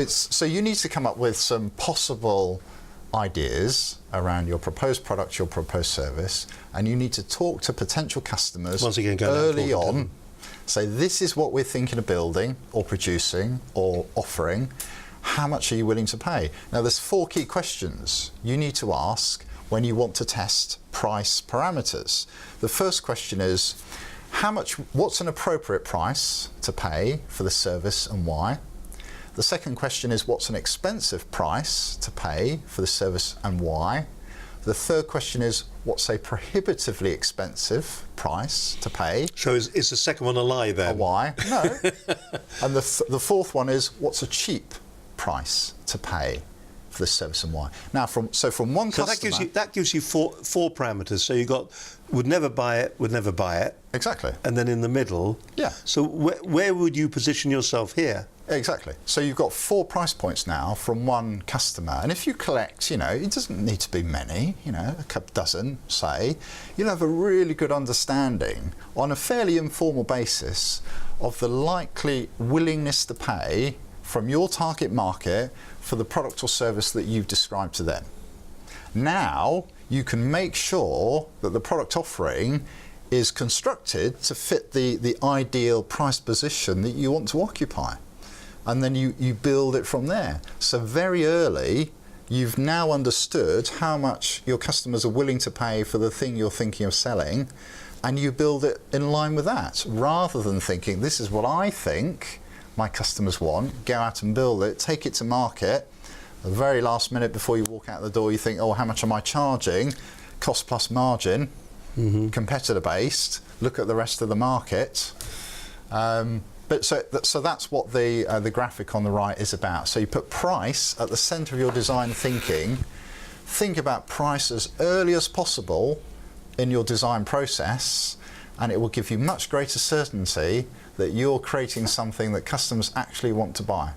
So you need to come up with some possible ideas around your proposed product, your proposed service, and you need to talk to potential customers Once again, early on, Say, this is what we're thinking of building or producing or offering. How much are you willing to pay? Now, there's 4 key questions you need to ask when you want to test price parameters. The first question is, what's an appropriate price to pay for the service and why? The second question is, what's an expensive price to pay for the service and why? The third question is, what's a prohibitively expensive price to pay? So is the second one a lie then? A why? No. And the fourth one is, what's a cheap price to pay for the service and why? Now, from one customer... that gives you four parameters. So you got would never buy it. Exactly. And then in the middle... Yeah. So where would you position yourself here? Exactly. So you've got 4 price points now from one customer. And if you collect, it doesn't need to be many, a couple dozen, say, you'll have a really good understanding on a fairly informal basis of the likely willingness to pay from your target market for the product or service that you've described to them. Now, you can make sure that the product offering is constructed to fit the ideal price position that you want to occupy. And then you build it from there. So very early, you've now understood how much your customers are willing to pay for the thing you're thinking of selling, and you build it in line with that, rather than thinking, this is what I think my customers want, go out and build it, take it to market. The very last minute before you walk out the door, you think, oh, how much am I charging? Cost plus margin, competitor based, look at the rest of the market. But so that's what the graphic on the right is about. So you put price at the centre of your design thinking. Think about price as early as possible in your design process, and it will give you much greater certainty that you're creating something that customers actually want to buy.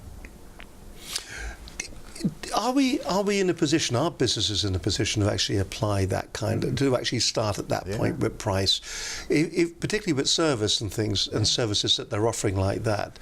Are we in a position, are businesses in a position to actually apply that kind of, to actually start at that point with price, particularly with service and things and services that they're offering like that?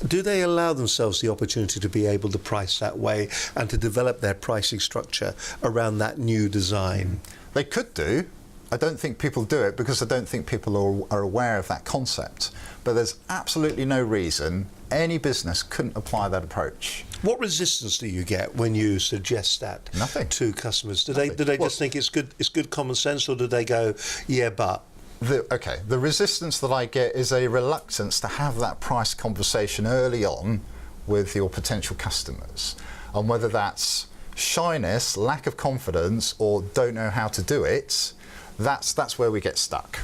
Do they allow themselves the opportunity to be able to price that way and to develop their pricing structure around that new design? They could do. I don't think people do it because I don't think people are aware of that concept. But there's absolutely no reason any business couldn't apply that approach. What resistance do you get when you suggest that to customers? Do they just think it's good common sense, or do they go, yeah, but? The resistance that I get is a reluctance to have that price conversation early on with your potential customers, and whether that's shyness, lack of confidence, or don't know how to do it. That's where we get stuck.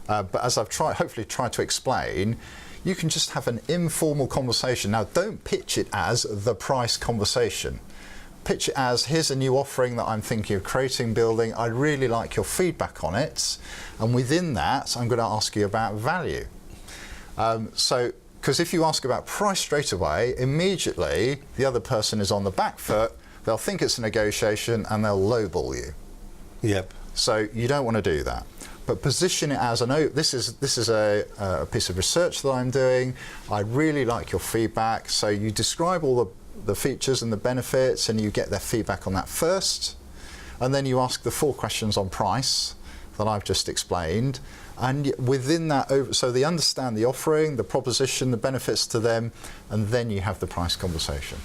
But as I've hopefully tried to explain, you can just have an informal conversation. Now, don't pitch it as the price conversation. Pitch it as, here's a new offering that I'm thinking of creating, building. I'd really like your feedback on it. And within that, I'm going to ask you about value. Because if you ask about price straight away, immediately the other person is on the back foot. They'll think it's a negotiation and they'll lowball you. Yep. So you don't want to do that. But position it as, this is a piece of research that I'm doing. I'd really like your feedback. So you describe all the features and the benefits, and you get their feedback on that first. And then you ask the 4 questions on price that I've just explained. And within that, so they understand the offering, the proposition, the benefits to them, and then you have the price conversation.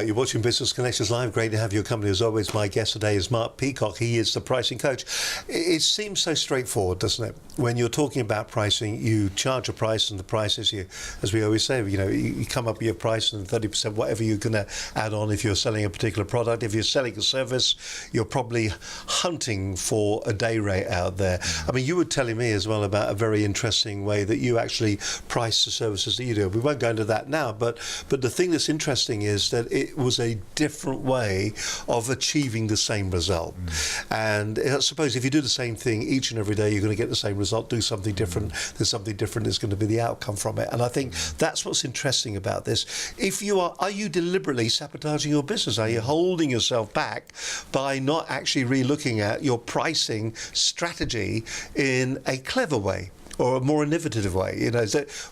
You're watching Business Connections Live. Great to have your company. As always, my guest today is Mark Peacock. He is the pricing coach. It seems so straightforward, doesn't it? When you're talking about pricing, you charge a price, and the price is, as we always say, you come up with your price and 30% whatever you're going to add on if you're selling a particular product. If you're selling a service, you're probably hunting for a day rate out there. I mean, you were telling me as well about a very interesting way that you actually price the services that you do. We won't go into that now, but the thing that's interesting is that it was a different way of achieving the same result. And I suppose if you do the same thing each and every day, you're going to get the same result. Do something different, there's something different is going to be the outcome from it. And I think that's what's interesting about this. If you are you deliberately sabotaging your business? Are you holding yourself back by not actually re-looking at your pricing strategy in a clever way, or a more innovative way,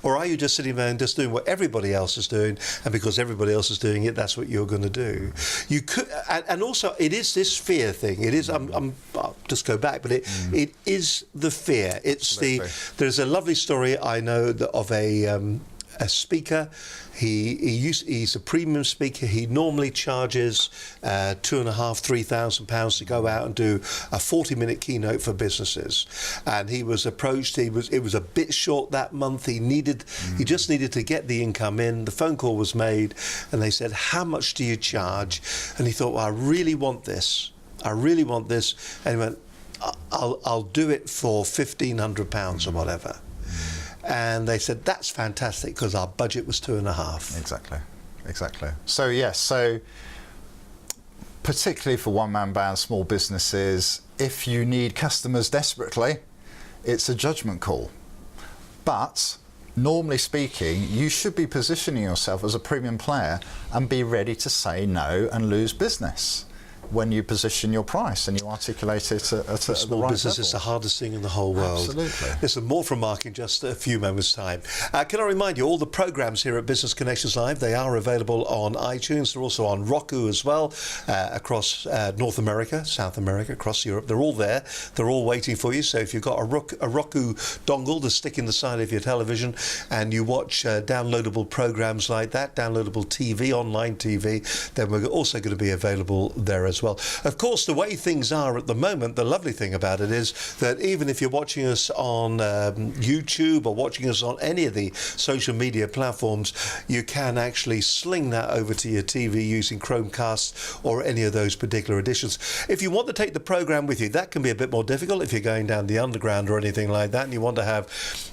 or are you just sitting there and just doing what everybody else is doing, and because everybody else is doing it, that's what you're going to do? You could, and also it is this fear thing. It is. just go back, but it is the fear. It's Absolutely. there's a lovely story I know of a speaker. He's a premium speaker. He normally charges £2,500–3,000 to go out and do a 40-minute keynote for businesses. And he was approached. It was a bit short that month. He just needed to get the income in. The phone call was made, and they said, "How much do you charge?" And he thought, "Well, I really want this. I really want this." And he went, "I'll do it for £1,500 or whatever." And they said, "That's fantastic," because our budget was 2.5. Exactly. So yes, so particularly for one-man band, small businesses, if you need customers desperately, it's a judgment call. But normally speaking, you should be positioning yourself as a premium player and be ready to say no and lose business when you position your price and you articulate it at the Small right business level. is the hardest thing in the whole world. Absolutely. Listen, more from Mark in just a few moments' time. Can I remind you, all the programmes here at Business Connections Live, they are available on iTunes. They're also on Roku as well, across North America, South America, across Europe. They're all there. They're all waiting for you. So if you've got a Roku dongle to stick in the side of your television and you watch downloadable programmes like that, downloadable TV, online TV, then we're also going to be available there as well. Of course, the way things are at the moment, the lovely thing about it is that even if you're watching us on YouTube or watching us on any of the social media platforms, you can actually sling that over to your TV using Chromecast or any of those particular editions. If you want to take the program with you, that can be a bit more difficult if you're going down the underground or anything like that, and you want to have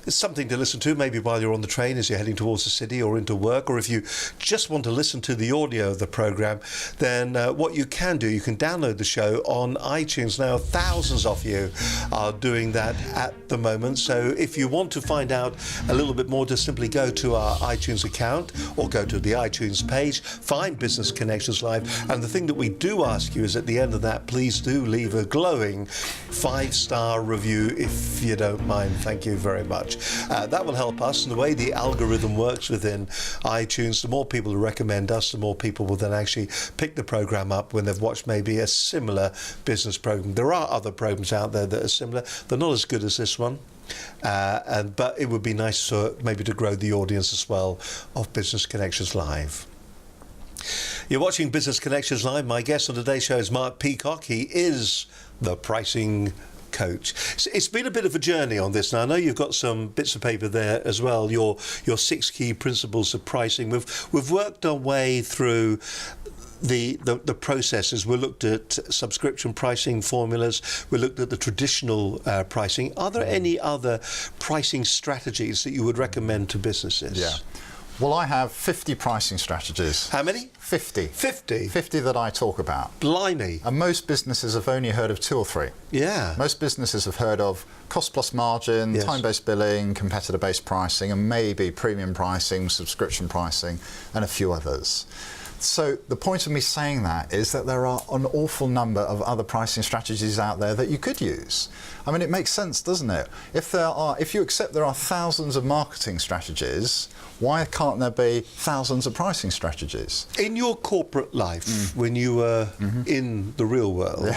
something to listen to, maybe while you're on the train as you're heading towards the city or into work, or if you just want to listen to the audio of the program, then what you can do, you can download the show on iTunes. Now, thousands of you are doing that at the moment. So if you want to find out a little bit more, just simply go to our iTunes account or go to the iTunes page, find Business Connections Live. And the thing that we do ask you is at the end of that, please do leave a glowing 5-star review if you don't mind. Thank you very much. That will help us. And the way the algorithm works within iTunes, the more people who recommend us, the more people will then actually pick the program up when they've watched maybe a similar business program. There are other programs out there that are similar. They're not as good as this one. But it would be nice maybe to grow the audience as well of Business Connections Live. You're watching Business Connections Live. My guest on today's show is Mark Peacock. He is the pricing coach. It's been a bit of a journey on this. Now, I know you've got some bits of paper there as well, your 6 key principles of pricing. We've worked our way through the processes. We looked at subscription pricing formulas. We looked at the traditional pricing. Are there any other pricing strategies that you would recommend to businesses? Yeah. Well, I have 50 pricing strategies. How many? 50. 50? 50 that I talk about. Blimey. And most businesses have only heard of 2 or 3. Yeah. Most businesses have heard of cost plus margin, Yes. time-based billing, competitor-based pricing, and maybe premium pricing, subscription pricing, and a few others. So the point of me saying that is that there are an awful number of other pricing strategies out there that you could use. I mean, it makes sense, doesn't it? If you accept there are thousands of marketing strategies, why can't there be thousands of pricing strategies? In your corporate life, when you were in the real world,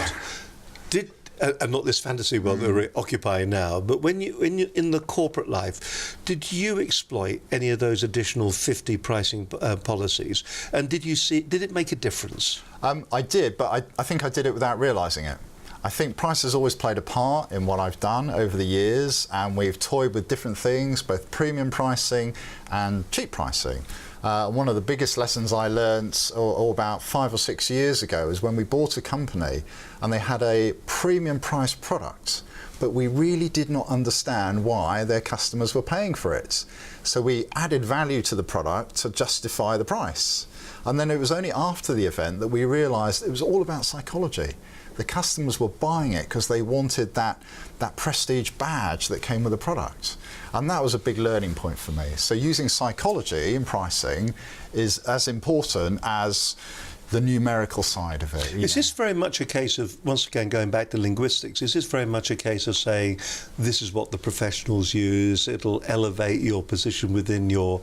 and not this fantasy world that we're occupying now, but when you in the corporate life, did you exploit any of those additional 50 pricing policies? And did it make a difference? I did, but I think I did it without realising it. I think price has always played a part in what I've done over the years, and we've toyed with different things, both premium pricing and cheap pricing. One of the biggest lessons I learnt about 5 or 6 years ago is when we bought a company and they had a premium price product, but we really did not understand why their customers were paying for it. So we added value to the product to justify the price. And then it was only after the event that we realised it was all about psychology. The customers were buying it because they wanted that prestige badge that came with the product. And that was a big learning point for me. So using psychology in pricing is as important as the numerical side of it. Is this very much a case of, once again going back to linguistics, is this very much a case of saying this is what the professionals use, it'll elevate your position within your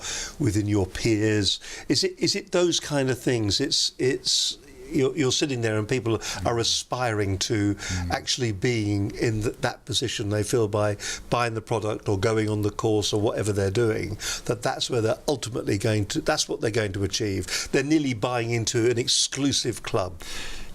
peers? Is it those kind of things? It's you're sitting there and people are aspiring to actually being in that position they feel by buying the product or going on the course or whatever they're doing, that's where they're ultimately that's what they're going to achieve. They're nearly buying into an exclusive club.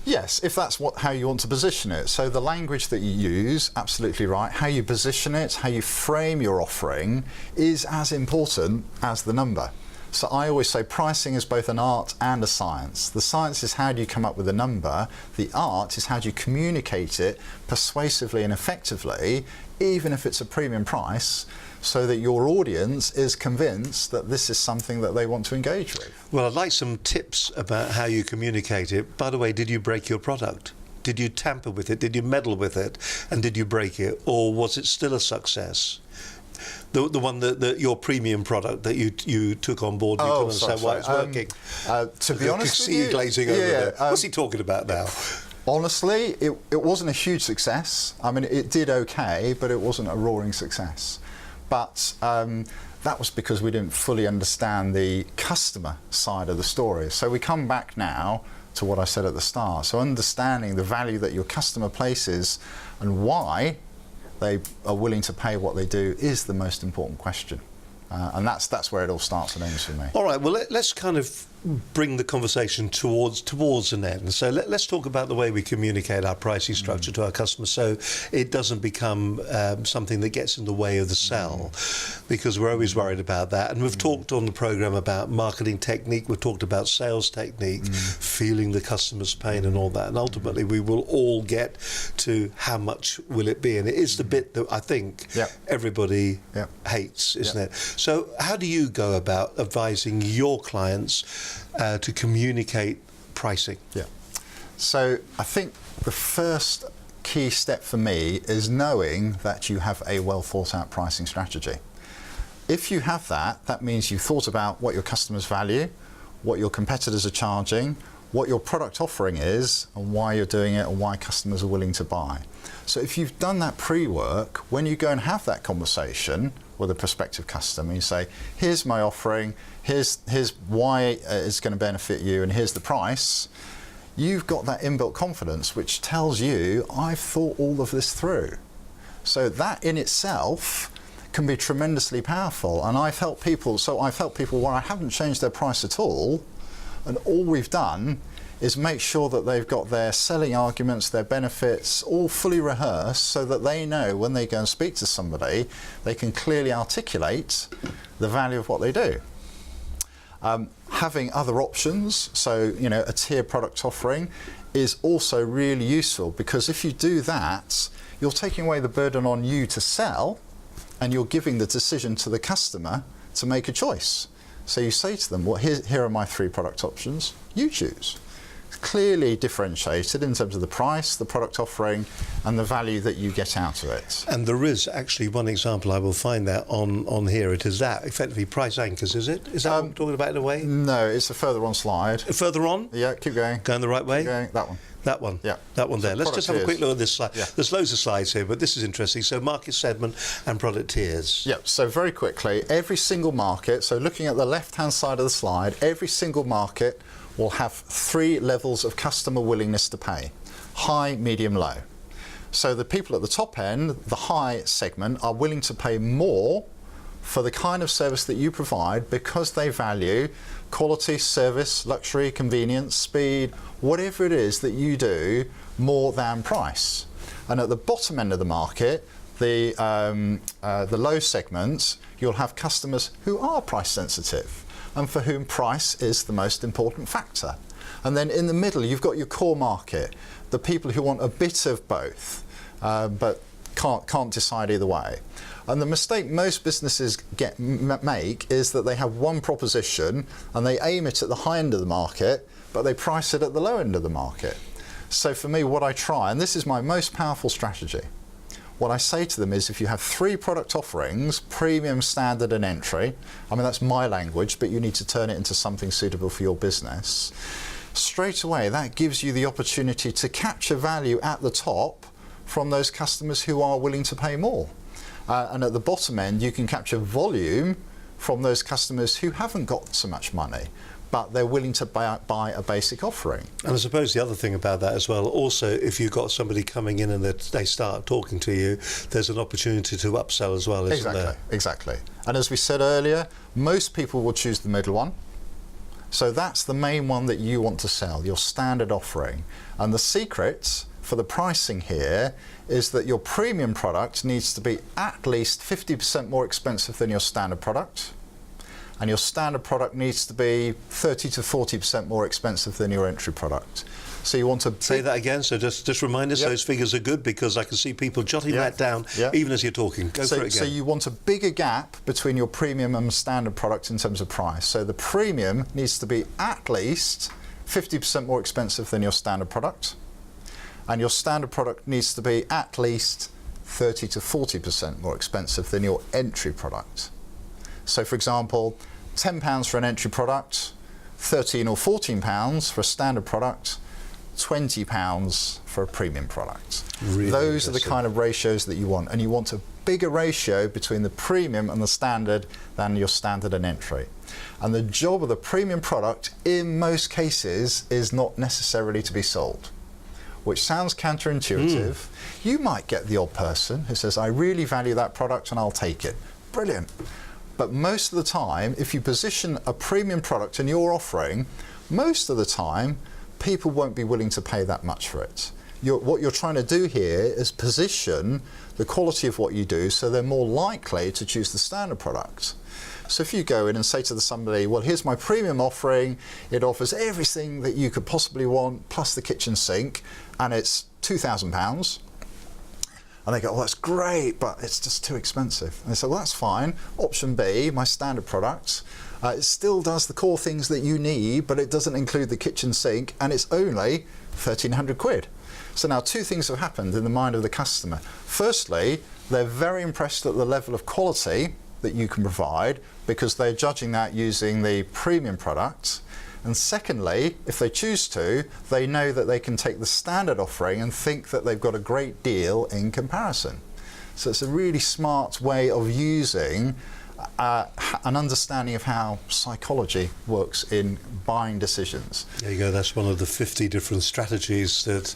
Yes, if that's how you want to position it. So the language that you use, absolutely right. How you position it, how you frame your offering is as important as the number. So I always say pricing is both an art and a science. The science is how do you come up with a number. The art is how do you communicate it persuasively and effectively, even if it's a premium price, so that your audience is convinced that this is something that they want to engage with. Well, I'd like some tips about how you communicate it. By the way, did you break your product? Did you tamper with it? Did you meddle with it? And did you break it? Or was it still a success? The one that your premium product that you took on board, you couldn't understand why it's working. To be honest with you, see you glazing over there. What's he talking about now? Honestly, it wasn't a huge success. I mean, it did okay, but it wasn't a roaring success. But that was because we didn't fully understand the customer side of the story. So we come back now to what I said at the start. So understanding the value that your customer places and why they are willing to pay what they do is the most important question. And that's where it all starts and ends for me. All right, well, let's kind of bring the conversation towards an end. So let's talk about the way we communicate our pricing structure to our customers so it doesn't become something that gets in the way of the sell, because we're always worried about that. And we've talked on the programme about marketing technique, we've talked about sales technique, feeling the customer's pain and all that, and ultimately we will all get to how much will it be, and it is the bit that I think everybody hates, isn't it? So how do you go about advising your clients to communicate pricing? Yeah. So I think the first key step for me is knowing that you have a well thought out pricing strategy. If you have that, that means you've thought about what your customers value, what your competitors are charging, what your product offering is, and why you're doing it, and why customers are willing to buy. So if you've done that pre-work, when you go and have that conversation with a prospective customer, you say, here's my offering, here's why it's going to benefit you, and here's the price, you've got that inbuilt confidence which tells you, I've thought all of this through. So that in itself can be tremendously powerful. And I've helped people where I haven't changed their price at all, and all we've done is make sure that they've got their selling arguments, their benefits, all fully rehearsed so that they know when they go and speak to somebody, they can clearly articulate the value of what they do. Having other options, so a tier product offering, is also really useful, because if you do that, you're taking away the burden on you to sell, and you're giving the decision to the customer to make a choice. So you say to them, well, here are my 3 product options, you choose. Clearly differentiated in terms of the price, the product offering, and the value that you get out of it. And there is actually one example, I will find that on here. It is that, effectively, price anchors, is it? Is that what we're talking about in a way? No, it's a further on slide. Further on? Yeah, keep going. Going the right way? Keep going, that one. That one? Yeah. That one there. Let's just have a quick look at this slide. Yeah. There's loads of slides here, but this is interesting. So market segment and product tiers. Yeah, so very quickly, every single market, so looking at the left-hand side of the slide, every single market will have 3 levels of customer willingness to pay: high, medium, low. So the people at the top end, the high segment, are willing to pay more for the kind of service that you provide because they value quality, service, luxury, convenience, speed, whatever it is that you do, more than price. And at the bottom end of the market, the low segments, you'll have customers who are price sensitive and for whom price is the most important factor. And then in the middle, you've got your core market, the people who want a bit of both, but can't decide either way. And the mistake most businesses make is that they have one proposition and they aim it at the high end of the market, but they price it at the low end of the market. So for me, what I try, and this is my most powerful strategy, what I say to them is, if you have 3 product offerings, premium, standard and entry, I mean that's my language, but you need to turn it into something suitable for your business, straight away that gives you the opportunity to capture value at the top from those customers who are willing to pay more. And at the bottom end, you can capture volume from those customers who haven't got so much money. but they're willing to buy a basic offering. And I suppose the other thing about that as well, also, if you've got somebody coming in and they start talking to you, there's an opportunity to upsell as well, isn't there? Exactly. And as we said earlier, most people will choose the middle one. So that's the main one that you want to sell, your standard offering. And the secret for the pricing here is that your premium product needs to be at least 50% more expensive than your standard product. And your standard product needs to be 30 to 40% more expensive than your entry product. So you want to say that again. So just remind us those figures are good, because I can see people jotting that down even as you're talking. Go for it again. So you want a bigger gap between your premium and standard product in terms of price. So the premium needs to be at least 50% more expensive than your standard product, and your standard product needs to be at least 30 to 40% more expensive than your entry product. So for example, £10 for an entry product, £13 or £14 for a standard product, £20 for a premium product. Really Those are the kind of ratios that you want, and you want a bigger ratio between the premium and the standard than your standard and entry. And the job of the premium product in most cases is not necessarily to be sold, which sounds counterintuitive. You might get the odd person who says, I really value that product and I'll take it. Brilliant. But most of the time, if you position a premium product in your offering, most of the time, people won't be willing to pay that much for it. What you're trying to do here is position the quality of what you do so they're more likely to choose the standard product. So if you go in and say to somebody, well, here's my premium offering, it offers everything that you could possibly want, plus the kitchen sink, and it's £2,000. And they go, oh, that's great, but it's just too expensive. And they say, well, that's fine. Option B, my standard product, it still does the core things that you need, but it doesn't include the kitchen sink, and it's only 1,300 quid. So now two things have happened in the mind of the customer. Firstly, they're very impressed at the level of quality that you can provide, because they're judging that using the premium product. And secondly, if they choose to, they know that they can take the standard offering and think that they've got a great deal in comparison. So it's a really smart way of using an understanding of how psychology works in buying decisions. There you go. That's one of the 50 different strategies that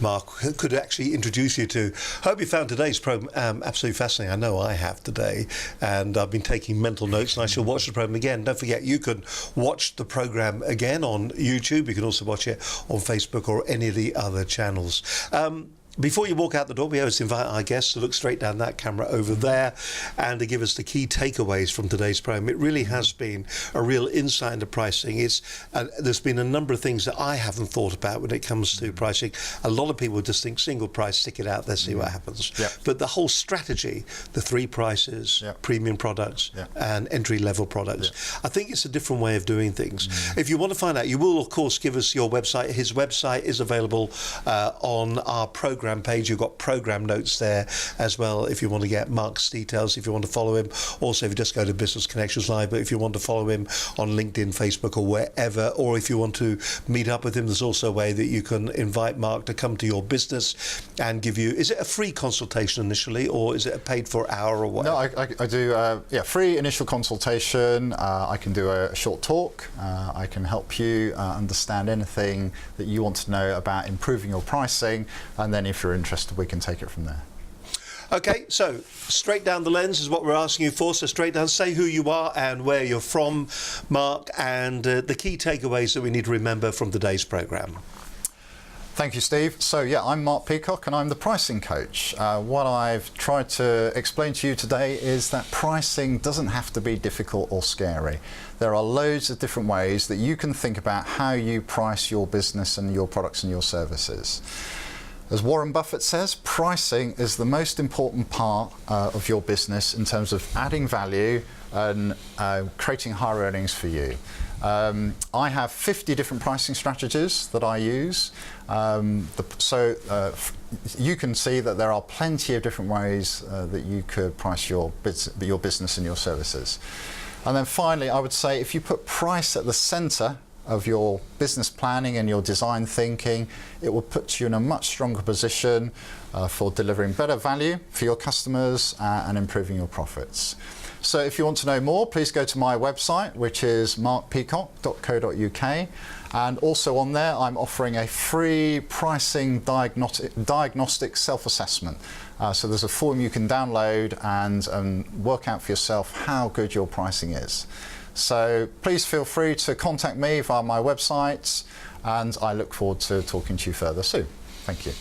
Mark could actually introduce you to. Hope you found today's program absolutely fascinating. I know I have today, and I've been taking mental notes, and I shall watch the program again. Don't forget, you can watch the program again on YouTube. You can also watch it on Facebook or any of the other channels. Before you walk out the door, we always invite our guests to look straight down that camera over there and to give us the key takeaways from today's program. It really has been a real insight into pricing. There's been a number of things that I haven't thought about when it comes to pricing. A lot of people just think single price, stick it out there, see what happens. Yep. But the whole strategy, the three prices, premium products and entry-level products, I think it's a different way of doing things. If you want to find out, you will, of course, give us your website. His website is available on our program page. You've got program notes there as well if you want to get Mark's details, if you want to follow him. Also, if you just go to Business Connections Live, but if you want to follow him on LinkedIn, Facebook or wherever, or if you want to meet up with him, there's also a way that you can invite Mark to come to your business and give you, is it a free consultation initially, or is it a paid for hour or what? No, I do free initial consultation. I can do a short talk. I can help you understand anything that you want to know about improving your pricing, and then if you're interested, we can take it from there. Okay, so straight down the lens is what we're asking you for. So straight down, say who you are and where you're from, Mark, and the key takeaways that we need to remember from today's programme. Thank you, Steve. So yeah, I'm Mark Peacock and I'm the pricing coach. What I've tried to explain to you today is that pricing doesn't have to be difficult or scary. There are loads of different ways that you can think about how you price your business and your products and your services. As Warren Buffett says, pricing is the most important part of your business in terms of adding value and creating higher earnings for you. I have 50 different pricing strategies that I use. You can see that there are plenty of different ways that you could price your business and your services. And then finally, I would say if you put price at the centre of your business planning and your design thinking, it will put you in a much stronger position for delivering better value for your customers and improving your profits. So if you want to know more, please go to my website, which is markpeacock.co.uk. And also on there, I'm offering a free pricing diagnostic self-assessment. So there's a form you can download and work out for yourself how good your pricing is. So please feel free to contact me via my website, and I look forward to talking to you further soon. Thank you.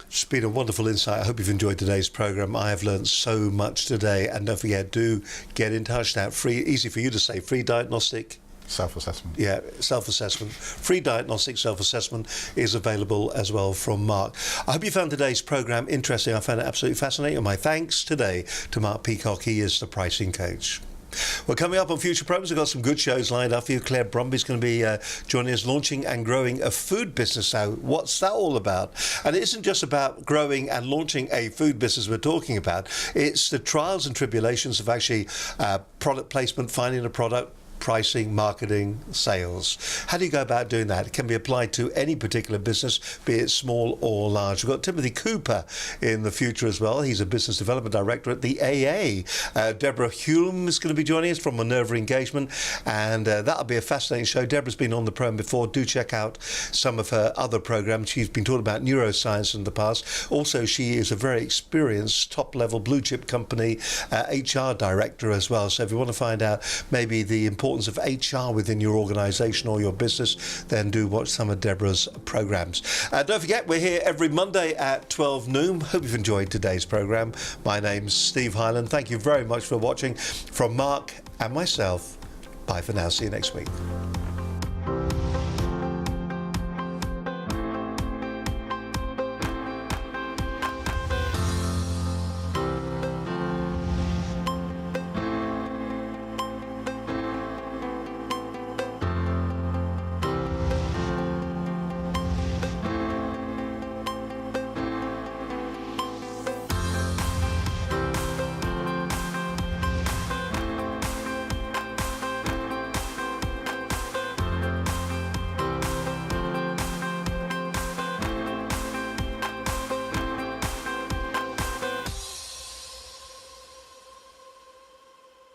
It's been a wonderful insight. I hope you've enjoyed today's program. I have learned so much today, and don't forget, do get in touch now. Free, easy for you to say, free diagnostic self-assessment. Yeah, self-assessment. Free diagnostic self-assessment is available as well from Mark. I hope you found today's program interesting. I found it absolutely fascinating. And my thanks today to Mark Peacock. He is the pricing coach. Well, coming up on future programs, we've got some good shows lined up for you. Claire Bromby's going to be joining us, launching and growing a food business. So what's that all about? And it isn't just about growing and launching a food business we're talking about. It's the trials and tribulations of actually product placement, finding a product, pricing, marketing, sales. How do you go about doing that? It can be applied to any particular business, be it small or large. We've got Timothy Cooper in the future as well. He's a business development director at the AA. Deborah Hulme is going to be joining us from Minerva Engagement, and that'll be a fascinating show. Deborah's been on the program before. Do check out some of her other programs. She's been talking about neuroscience in the past. Also, she is a very experienced top-level blue-chip company HR director as well. So if you want to find out maybe the importance of HR within your organisation or your business, then do watch some of Deborah's programmes. Don't forget, we're here every Monday at 12 noon. Hope you've enjoyed today's programme. My name's Steve Hyland. Thank you very much for watching. From Mark and myself, bye for now. See you next week.